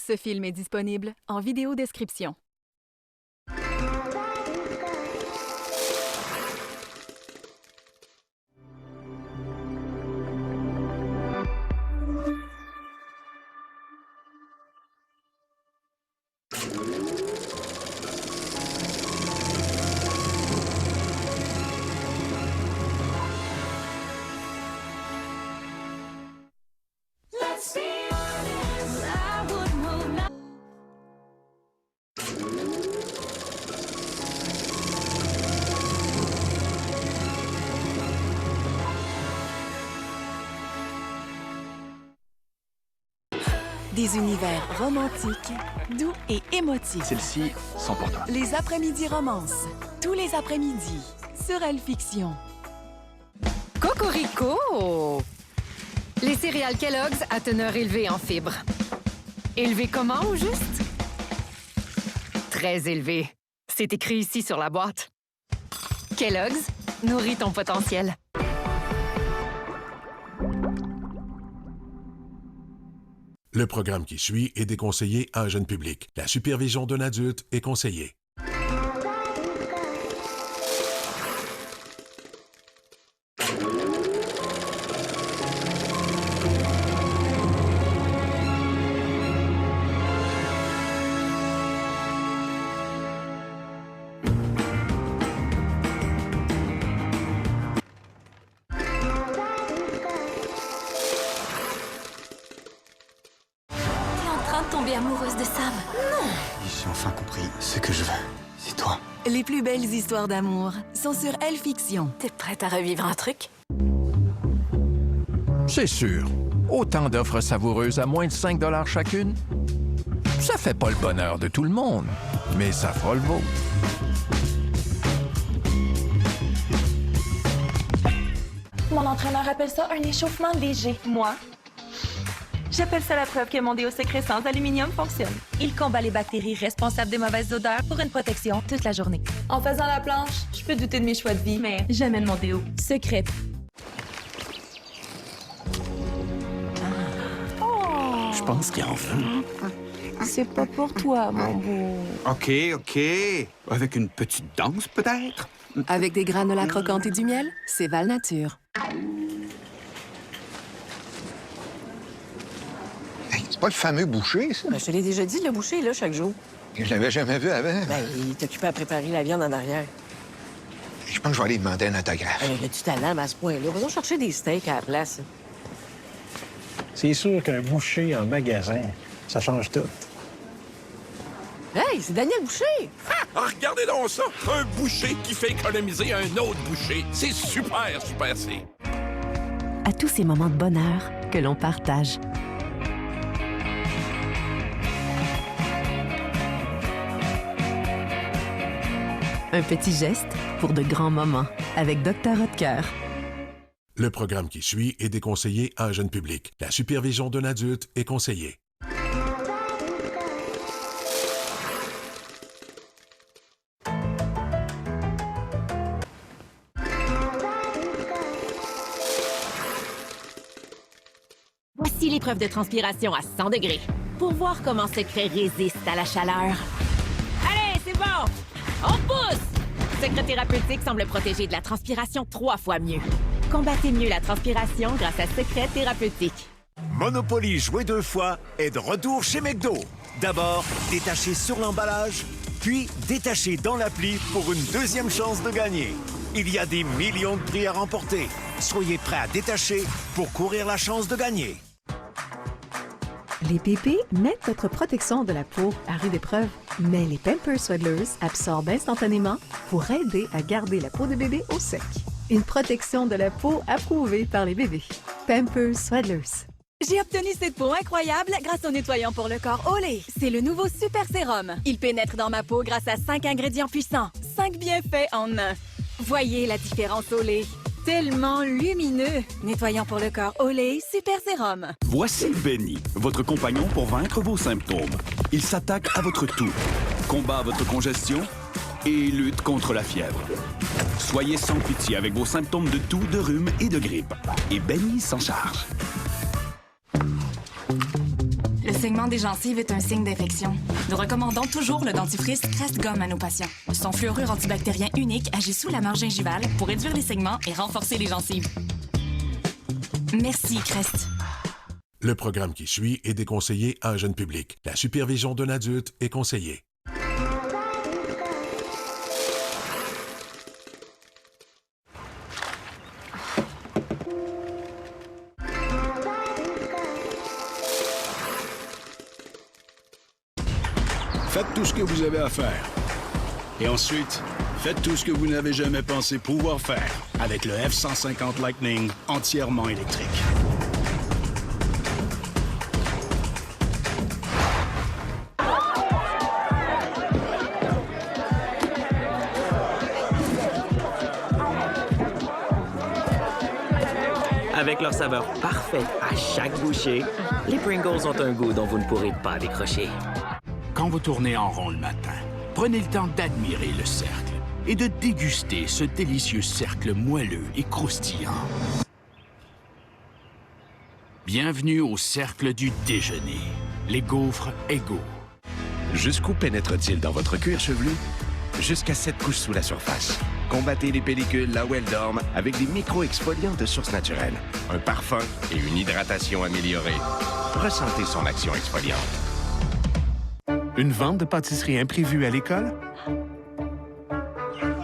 Ce film est disponible en vidéo description. Des univers romantiques, doux et émotifs. Celles-ci sont pour toi. Les après-midi romances. Tous les après-midi sur Elle-Fiction. Cocorico! Les céréales Kellogg's à teneur élevée en fibres. Élevé comment, au juste? Très élevé. C'est écrit ici sur la boîte. Kellogg's, nourris ton potentiel. Le programme qui suit est déconseillé à un jeune public. La supervision d'un adulte est conseillée. de tomber amoureuse de Sam. Non! J'ai enfin compris ce que je veux. C'est toi. Les plus belles histoires d'amour sont sur Elle Fiction. T'es prête à revivre un truc? C'est sûr. Autant d'offres savoureuses à moins de 5 $ chacune. Ça fait pas le bonheur de tout le monde, mais ça fera le vôtre. Mon entraîneur appelle ça un échauffement léger. Moi, j'appelle ça la preuve que mon déo secret sans aluminium fonctionne. Il combat les bactéries responsables des mauvaises odeurs pour une protection toute la journée. En faisant la planche, je peux douter de mes choix de vie, mais j'amène mon déo secret. Je pense qu'il en veut. C'est pas pour toi, mon beau. OK. Avec une petite danse, peut-être? Avec des granolas croquantes et du miel, c'est Val Nature. Hey, c'est pas le fameux boucher, ça? Ben, je te l'ai déjà dit, le boucher est là chaque jour. Je l'avais jamais vu avant. Ben, il t'occupait à préparer la viande en arrière. Je pense que je vais aller demander un autographe. Il a du talent, mais à ce point-là. Va donc chercher des steaks à la place. C'est sûr qu'un boucher en magasin, ça change tout. Hey, c'est Daniel Boucher! Ah, regardez donc ça! Un boucher qui fait économiser un autre boucher. C'est super, c'est. À tous ces moments de bonheur que l'on partage. Un petit geste pour de grands moments avec Dr. Oetker. Le programme qui suit est déconseillé à un jeune public. La supervision d'un adulte est conseillée. Voici l'épreuve de transpiration à 100 degrés pour voir comment Secret résiste à la chaleur. Allez, c'est bon! On pousse! Secret thérapeutique semble protéger de la transpiration 3 fois mieux. Combattez mieux la transpiration grâce à Secret thérapeutique. Monopoly joué 2 fois est de retour chez McDo. D'abord, détaché sur l'emballage, puis détaché dans l'appli pour une deuxième chance de gagner. Il y a des millions de prix à remporter. Soyez prêts à détacher pour courir la chance de gagner. Les pépés mettent votre protection de la peau à rude épreuve, mais les Pampers Swaddlers absorbent instantanément pour aider à garder la peau de bébé au sec. Une protection de la peau approuvée par les bébés. Pampers Swaddlers. J'ai obtenu cette peau incroyable grâce au nettoyant pour le corps Olay. C'est le nouveau Super Sérum. Il pénètre dans ma peau grâce à 5 ingrédients puissants. 5 bienfaits en un. Voyez la différence Olay. Tellement lumineux. Nettoyant pour le corps Olay Super Sérum. Voici Benny, votre compagnon pour vaincre vos symptômes. Il s'attaque à votre toux, combat votre congestion et lutte contre la fièvre. Soyez sans pitié avec vos symptômes de toux, de rhume et de grippe. Et Benny s'en charge. Le saignement des gencives est un signe d'infection. Nous recommandons toujours le dentifrice Crest Gomme à nos patients. Son fluorure antibactérien unique agit sous la marge gingivale pour réduire les saignements et renforcer les gencives. Merci, Crest. Le programme qui suit est déconseillé à un jeune public. La supervision d'un adulte est conseillée. Faites tout ce que vous avez à faire. Et ensuite, faites tout ce que vous n'avez jamais pensé pouvoir faire avec le F-150 Lightning entièrement électrique. Avec leur saveur parfaite à chaque bouchée, les Pringles ont un goût dont vous ne pourrez pas décrocher. Quand vous tournez en rond le matin, prenez le temps d'admirer le cercle et de déguster ce délicieux cercle moelleux et croustillant. Bienvenue au cercle du déjeuner, les gaufres Eggo. Jusqu'où pénètre-t-il dans votre cuir chevelu? Jusqu'à 7 couches sous la surface. Combattez les pellicules là où elles dorment avec des micro-exfoliants de source naturelle, un parfum et une hydratation améliorée. Ressentez son action exfoliante. Une vente de pâtisserie imprévue à l'école?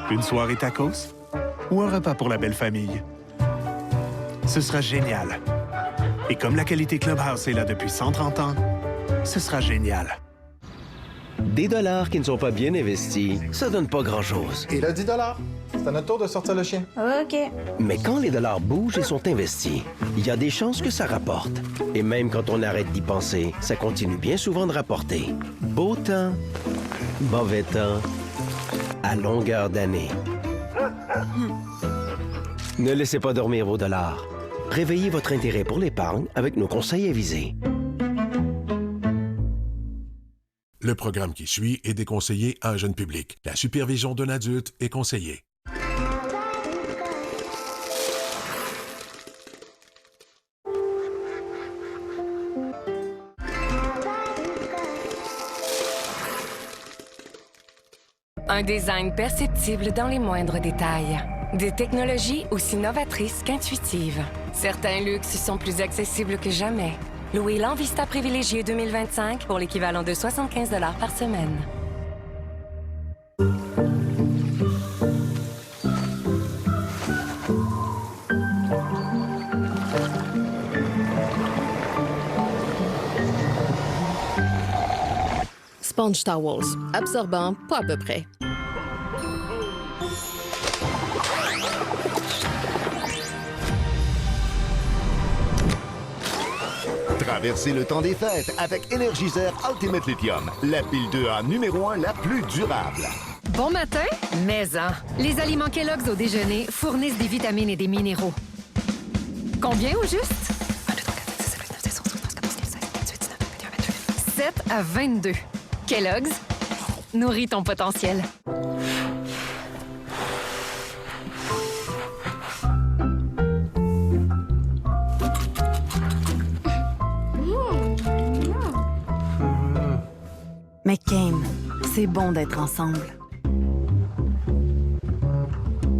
Une soirée tacos? Ou un repas pour la belle famille? Ce sera génial. Et comme la qualité Clubhouse est là depuis 130 ans, Ce sera génial. Des dollars qui ne sont pas bien investis, ça donne pas grand-chose. Et là, 10 $. C'est à notre tour de sortir le chien. OK. Mais quand les dollars bougent et sont investis, il y a des chances que ça rapporte. Et même quand on arrête d'y penser, ça continue bien souvent de rapporter. Beau temps, mauvais temps, à longueur d'année. Ne laissez pas dormir vos dollars. Réveillez votre intérêt pour l'épargne avec nos conseils avisés. Le programme qui suit est déconseillé à un jeune public. La supervision d'un adulte est conseillée. Un design perceptible dans les moindres détails. Des technologies aussi novatrices qu'intuitives. Certains luxes sont plus accessibles que jamais. Louez l'Envista Privilégié 2025 pour l'équivalent de 75 $ par semaine. Sponge Towels. Absorbant, pas à peu près. Traversez le temps des fêtes avec Energizer Ultimate Lithium, la pile 2A numéro 1 la plus durable. Bon matin, maison. Les aliments Kellogg's au déjeuner fournissent des vitamines et des minéraux. Combien au juste? 7 à 22. Kellogg's, nourris ton potentiel. McCain, c'est bon d'être ensemble.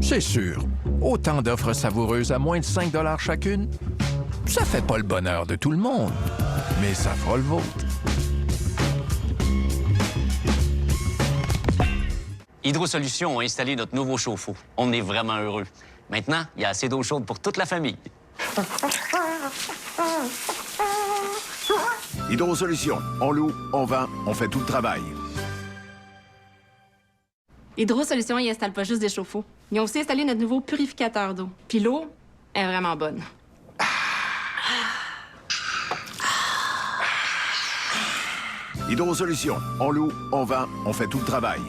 C'est sûr. Autant d'offres savoureuses à moins de 5 $ chacune, ça fait pas le bonheur de tout le monde, mais ça fera le vôtre. Hydrosolutions ont installé notre nouveau chauffe-eau. On est vraiment heureux. Maintenant, il y a assez d'eau chaude pour toute la famille. Hydrosolutions. On loue, on vend, on fait tout le travail. Hydrosolutions, ils installent pas juste des chauffe-eau. Ils ont aussi installé notre nouveau purificateur d'eau. Puis l'eau est vraiment bonne. Hydrosolutions. On loue, on vend, on fait tout le travail.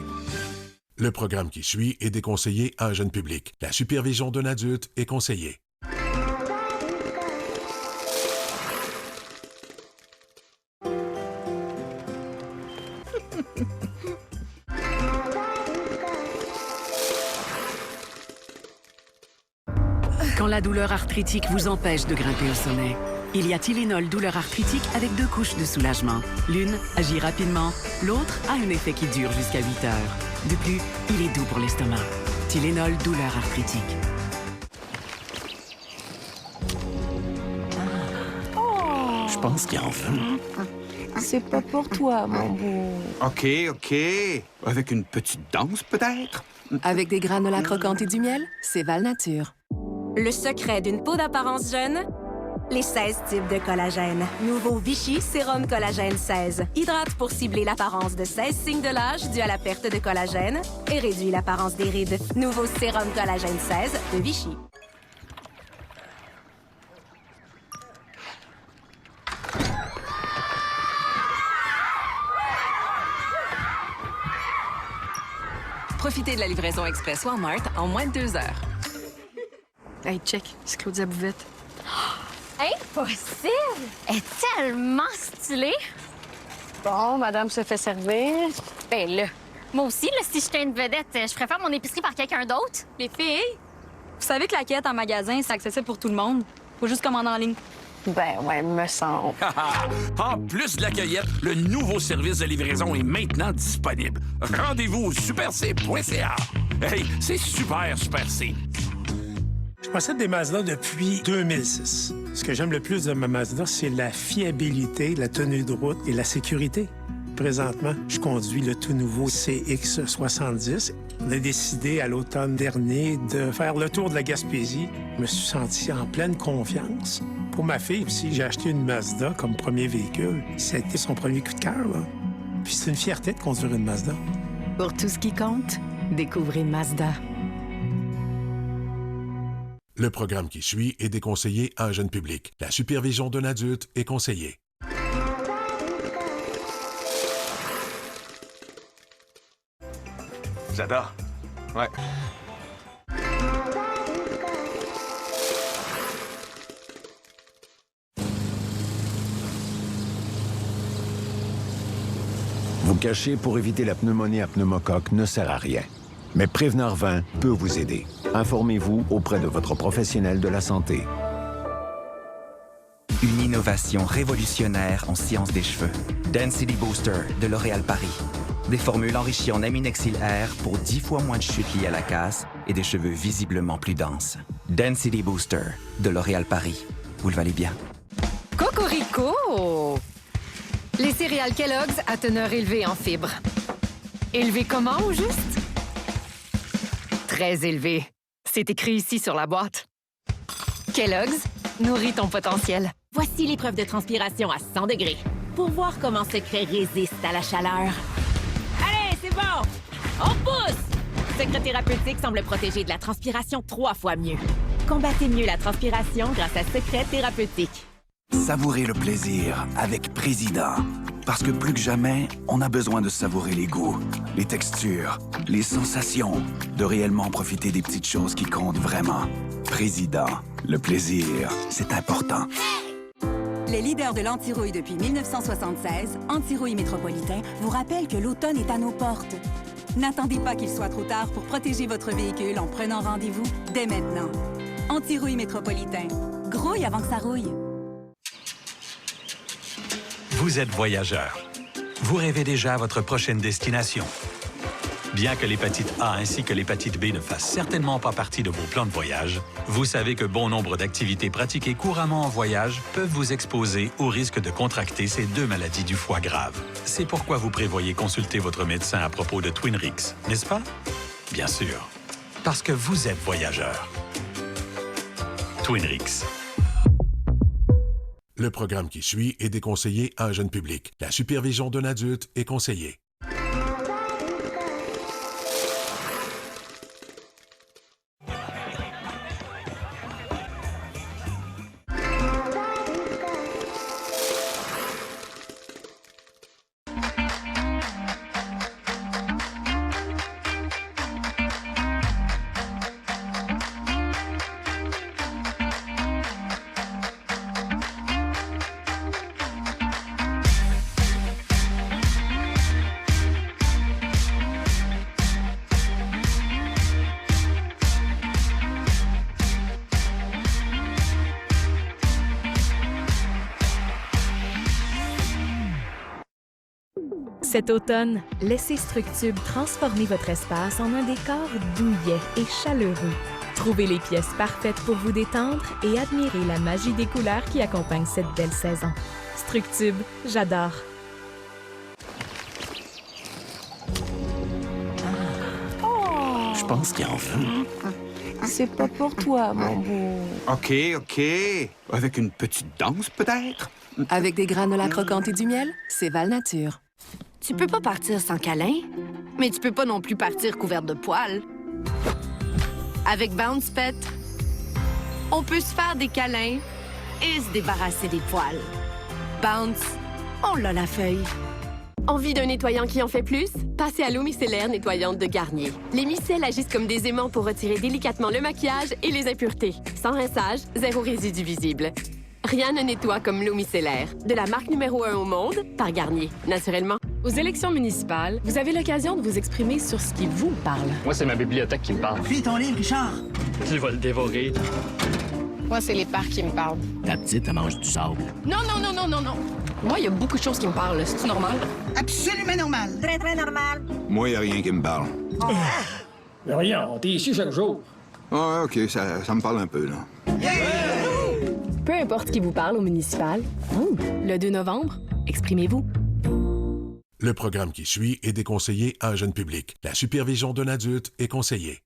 Le programme qui suit est déconseillé à un jeune public. La supervision d'un adulte est conseillée. Quand la douleur arthritique vous empêche de grimper au sommet, il y a Tylenol douleur arthritique avec 2 couches de soulagement. L'une agit rapidement, l'autre a un effet qui dure jusqu'à 8 heures. De plus, il est doux pour l'estomac. Tylenol douleur arthritique. Je pense qu'il en veut. C'est pas pour toi, mon beau. OK. Avec une petite danse, peut-être? Avec des granolas croquantes et du miel, c'est Valnature. Le secret d'une peau d'apparence jeune? Les 16 types de collagène. Nouveau Vichy Sérum Collagène 16. Hydrate pour cibler l'apparence de 16 signes de l'âge dû à la perte de collagène et réduit l'apparence des rides. Nouveau Sérum Collagène 16 de Vichy. Profitez de la livraison express Walmart en moins de 2 heures. Hey, check, c'est Claudia Bouvette. Impossible! Elle est tellement stylée! Bon, madame se fait servir. Ben là, moi aussi, là, si j'étais une vedette, je ferais faire mon épicerie par quelqu'un d'autre. Les filles, vous savez que la quête en magasin, c'est accessible pour tout le monde. Faut juste commander en ligne. Ben ouais, me semble. En plus de la cueillette, le nouveau service de livraison est maintenant disponible. Rendez-vous au superc.ca. Hey, c'est super C. Je possède des Mazda depuis 2006. Ce que j'aime le plus de ma Mazda, c'est la fiabilité, la tenue de route et la sécurité. Présentement, je conduis le tout nouveau CX-70. On a décidé à l'automne dernier de faire le tour de la Gaspésie. Je me suis senti en pleine confiance. Pour ma fille aussi, j'ai acheté une Mazda comme premier véhicule. Ça a été son premier coup de cœur, là. Puis c'est une fierté de conduire une Mazda. Pour tout ce qui compte, découvrez Mazda. Le programme qui suit est déconseillé à un jeune public. La supervision d'un adulte est conseillée. J'adore. Ouais. Vous cacher pour éviter la pneumonie à pneumocoque ne sert à rien. Mais Préveneur 20 peut vous aider. Informez-vous auprès de votre professionnel de la santé. Une innovation révolutionnaire en sciences des cheveux. Density Booster de L'Oréal Paris. Des formules enrichies en Aminexil Air pour 10 fois moins de chutes liées à la casse et des cheveux visiblement plus denses. Density Booster de L'Oréal Paris. Vous le valez bien. Cocorico! Les céréales Kellogg's à teneur élevée en fibres. Élevé comment, au juste? Très élevé. C'est écrit ici sur la boîte. Kellogg's, nourrit ton potentiel. Voici l'épreuve de transpiration à 100 degrés. Pour voir comment Secret résiste à la chaleur. Allez, c'est bon! On pousse! Secret thérapeutique semble protéger de la transpiration 3 fois mieux. Combattez mieux la transpiration grâce à Secret thérapeutique. Savourez le plaisir avec Président. Parce que plus que jamais, on a besoin de savourer les goûts, les textures, les sensations, de réellement profiter des petites choses qui comptent vraiment. Président, le plaisir, c'est important. Les leaders de l'antirouille depuis 1976, Antirouille Métropolitain, vous rappellent que l'automne est à nos portes. N'attendez pas qu'il soit trop tard pour protéger votre véhicule en prenant rendez-vous dès maintenant. Antirouille Métropolitain. Grouille avant que ça rouille. Vous êtes voyageur. Vous rêvez déjà à votre prochaine destination. Bien que l'hépatite A ainsi que l'hépatite B ne fassent certainement pas partie de vos plans de voyage, vous savez que bon nombre d'activités pratiquées couramment en voyage peuvent vous exposer au risque de contracter ces 2 maladies du foie graves. C'est pourquoi vous prévoyez consulter votre médecin à propos de Twinrix, n'est-ce pas? Bien sûr, parce que vous êtes voyageur. Twinrix. Le programme qui suit est déconseillé à un jeune public. La supervision d'un adulte est conseillée. Cet automne, laissez Structube transformer votre espace en un décor douillet et chaleureux. Trouvez les pièces parfaites pour vous détendre et admirez la magie des couleurs qui accompagnent cette belle saison. Structube, j'adore. Je pense qu'il en veut. C'est pas pour toi, mon beau. OK. Avec une petite danse, peut-être? Avec des granolas croquantes et du miel, c'est Valnature. Tu peux pas partir sans câlin, mais tu peux pas non plus partir couverte de poils. Avec Bounce Pet, on peut se faire des câlins et se débarrasser des poils. Bounce, on l'a la feuille. Envie d'un nettoyant qui en fait plus? Passez à l'eau micellaire nettoyante de Garnier. Les micelles agissent comme des aimants pour retirer délicatement le maquillage et les impuretés. Sans rinçage, zéro résidu visible. Rien ne nettoie comme l'eau micellaire. De la marque numéro 1 au monde, par Garnier, naturellement. Aux élections municipales, vous avez l'occasion de vous exprimer sur ce qui vous parle. Moi, c'est ma bibliothèque qui me parle. Puis ton livre, Richard. Tu vas le dévorer. Moi, c'est les parcs qui me parlent. Ta petite, elle mange du sable. Non. Moi, il y a beaucoup de choses qui me parlent. C'est-tu normal? Absolument normal. Très, très normal. Moi, il a rien qui me parle. Rien, t'es ici chaque jour. Ah, OK, ça me parle un peu, là. Peu importe qui vous parle au municipal. Le 2 novembre, exprimez-vous. Le programme qui suit est déconseillé à un jeune public. La supervision d'un adulte est conseillée.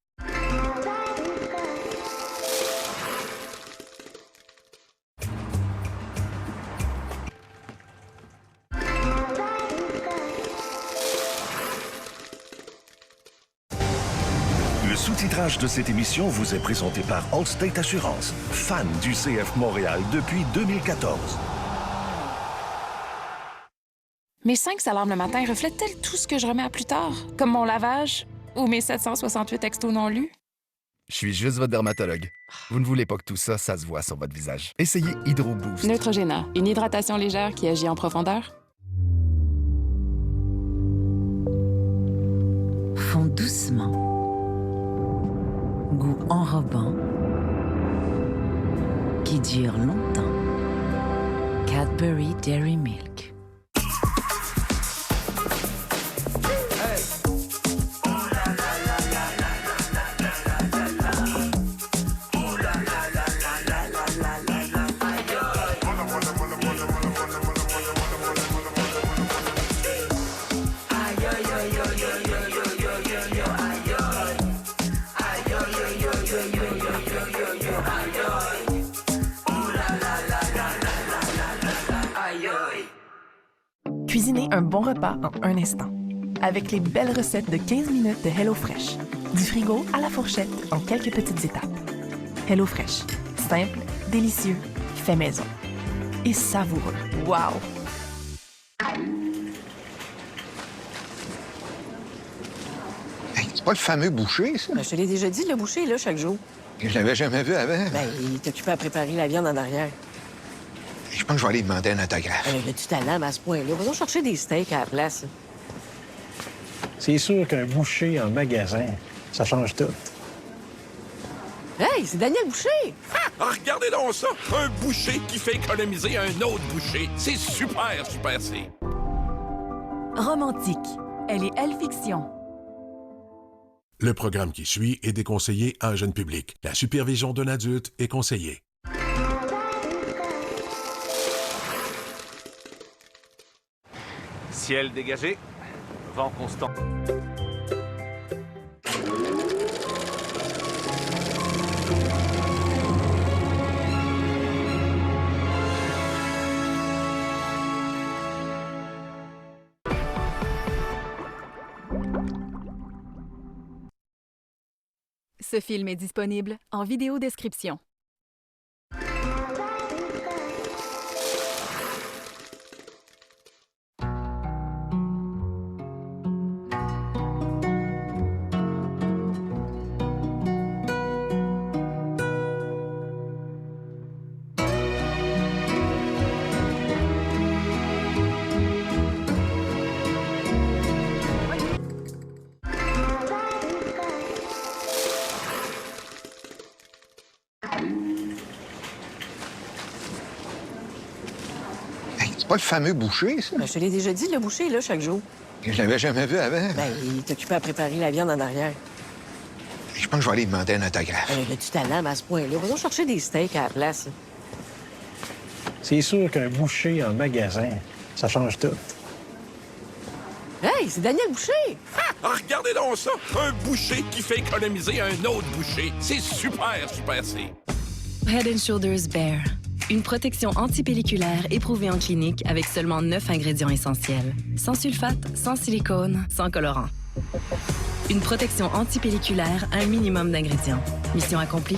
sous-titrage de cette émission vous est présenté par Allstate Assurance, fan du CF Montréal depuis 2014. Mes 5 alarmes le matin reflètent-elles tout ce que je remets à plus tard? Comme mon lavage ou mes 768 textos non lus? Je suis juste votre dermatologue. Vous ne voulez pas que tout ça, ça se voit sur votre visage. Essayez Hydro Boost. Neutrogena, une hydratation légère qui agit en profondeur. Fond doucement. Goût enrobant. Qui dure longtemps. Cadbury Dairy Milk. Cuisinez un bon repas en un instant. Avec les belles recettes de 15 minutes de HelloFresh. Du frigo à la fourchette en quelques petites étapes. HelloFresh. Simple, délicieux, fait maison. Et savoureux. Wow! Hey, c'est pas le fameux boucher, ça? Ben, je te l'ai déjà dit, le boucher est là chaque jour. Je l'avais jamais vu avant. Ben, il t'occupait à préparer la viande en arrière. Je pense que je vais aller demander un autographe. Il a du talent à ce point-là. Va donc chercher des steaks à la place. C'est sûr qu'un boucher en magasin, ça change tout. Hey, c'est Daniel Boucher! Ah, regardez donc ça! Un boucher qui fait économiser un autre boucher. C'est super, super, c'est. Romantique. Elle est Elle-Fiction. Le programme qui suit est déconseillé à un jeune public. La supervision d'un adulte est conseillée. Ciel dégagé, vent constant. Ce film est disponible en vidéo description. C'est pas le fameux boucher, ça? Ben, je te l'ai déjà dit, le boucher est là chaque jour. Je l'avais jamais vu avant. Ben, il t'occupait à préparer la viande en arrière. Je pense que je vais aller demander un autographe. Il a du talent à ce point-là. Va donc chercher des steaks à la place. C'est sûr qu'un boucher en magasin, ça change tout. Hey, c'est Daniel Boucher! Ah, regardez donc ça! Un boucher qui fait économiser un autre boucher. C'est super, super, c'est. Head & Shoulders Bare. Une protection antipelliculaire éprouvée en clinique avec seulement 9 ingrédients essentiels. Sans sulfate, sans silicone, sans colorant. Une protection antipelliculaire à un minimum d'ingrédients. Mission accomplie.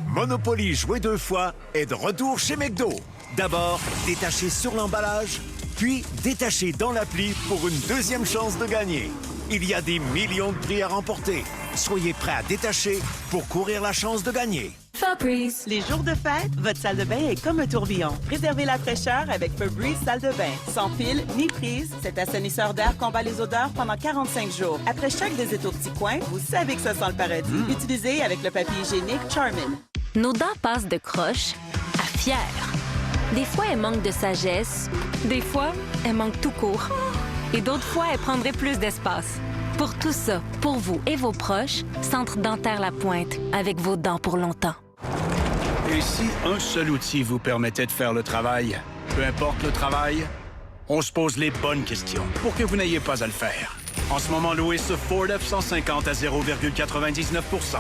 Monopoly joué 2 fois est de retour chez McDo. D'abord, détaché sur l'emballage, puis détaché dans l'appli pour une deuxième chance de gagner. Il y a des millions de prix à remporter. Soyez prêts à détacher pour courir la chance de gagner. Febreze. Les jours de fête, votre salle de bain est comme un tourbillon. Préservez la fraîcheur avec Febreze salle de bain. Sans fil ni prise, cet assainisseur d'air combat les odeurs pendant 45 jours. Après chaque visite au petit coin, vous savez que ça sent le paradis. Utilisez avec le papier hygiénique Charmin. Nos dents passent de croche à fière. Des fois, elles manquent de sagesse. Des fois, elles manquent tout court. Et d'autres fois, elles prendraient plus d'espace. Pour tout ça, pour vous et vos proches, Centre Dentaire La Pointe, avec vos dents pour longtemps. Et si un seul outil vous permettait de faire le travail, peu importe le travail, on se pose les bonnes questions pour que vous n'ayez pas à le faire. En ce moment, louez ce Ford F-150 à 0,99 %.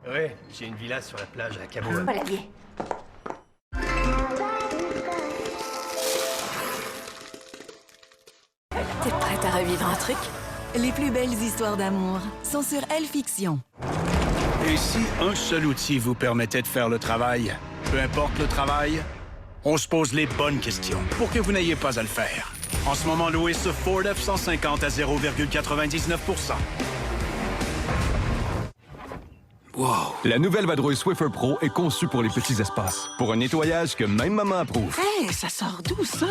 Ouais, j'ai une villa sur la plage à Cabo. Voilà bien. vivre un truc? Les plus belles histoires d'amour sont sur Elle Fiction. Et si un seul outil vous permettait de faire le travail, peu importe le travail, on se pose les bonnes questions pour que vous n'ayez pas à le faire. En ce moment, louez ce Ford F-150 à 0,99 %. Wow. La nouvelle vadrouille Swiffer Pro est conçue pour les petits espaces. Pour un nettoyage que même maman approuve. Hey, ça sort d'où, ça?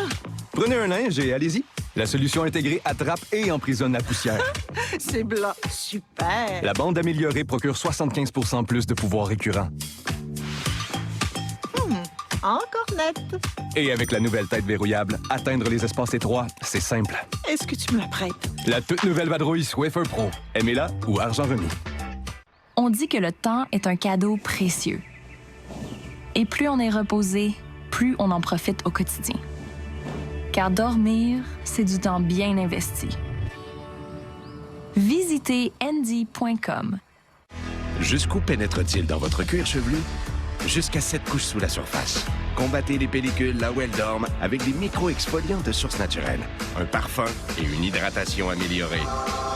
Prenez un linge et allez-y. La solution intégrée attrape et emprisonne la poussière. C'est blanc. Super. La bande améliorée procure 75 % plus de pouvoir récurrent. Encore net. Et avec la nouvelle tête verrouillable, atteindre les espaces étroits, c'est simple. Est-ce que tu me la prêtes? La toute nouvelle vadrouille Swiffer Pro. Aimez-la ou argent remis. On dit que le temps est un cadeau précieux. Et plus on est reposé, plus on en profite au quotidien. Car dormir, c'est du temps bien investi. Visitez endy.com. Jusqu'où pénètre-t-il dans votre cuir chevelu? Jusqu'à 7 couches sous la surface. Combattez les pellicules là où elles dorment avec des micro-exfoliants de source naturelle. Un parfum et une hydratation améliorée.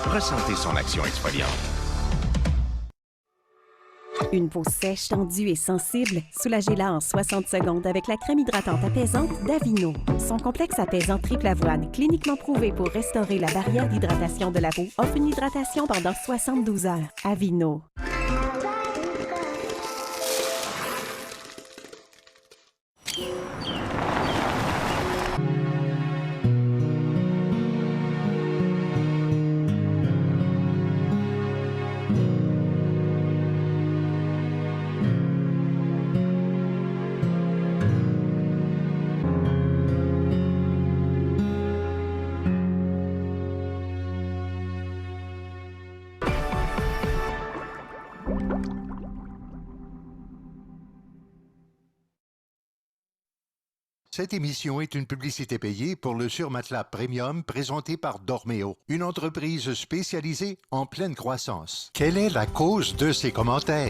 Ressentez son action exfoliante. Une peau sèche, tendue et sensible? Soulagez-la en 60 secondes avec la crème hydratante apaisante d'Avino. Son complexe apaisant triple avoine, cliniquement prouvé pour restaurer la barrière d'hydratation de la peau, offre une hydratation pendant 72 heures. Avino. Cette émission est une publicité payée pour le Surmatelas Premium présenté par Dormeo, une entreprise spécialisée en pleine croissance. Quelle est la cause de ces commentaires?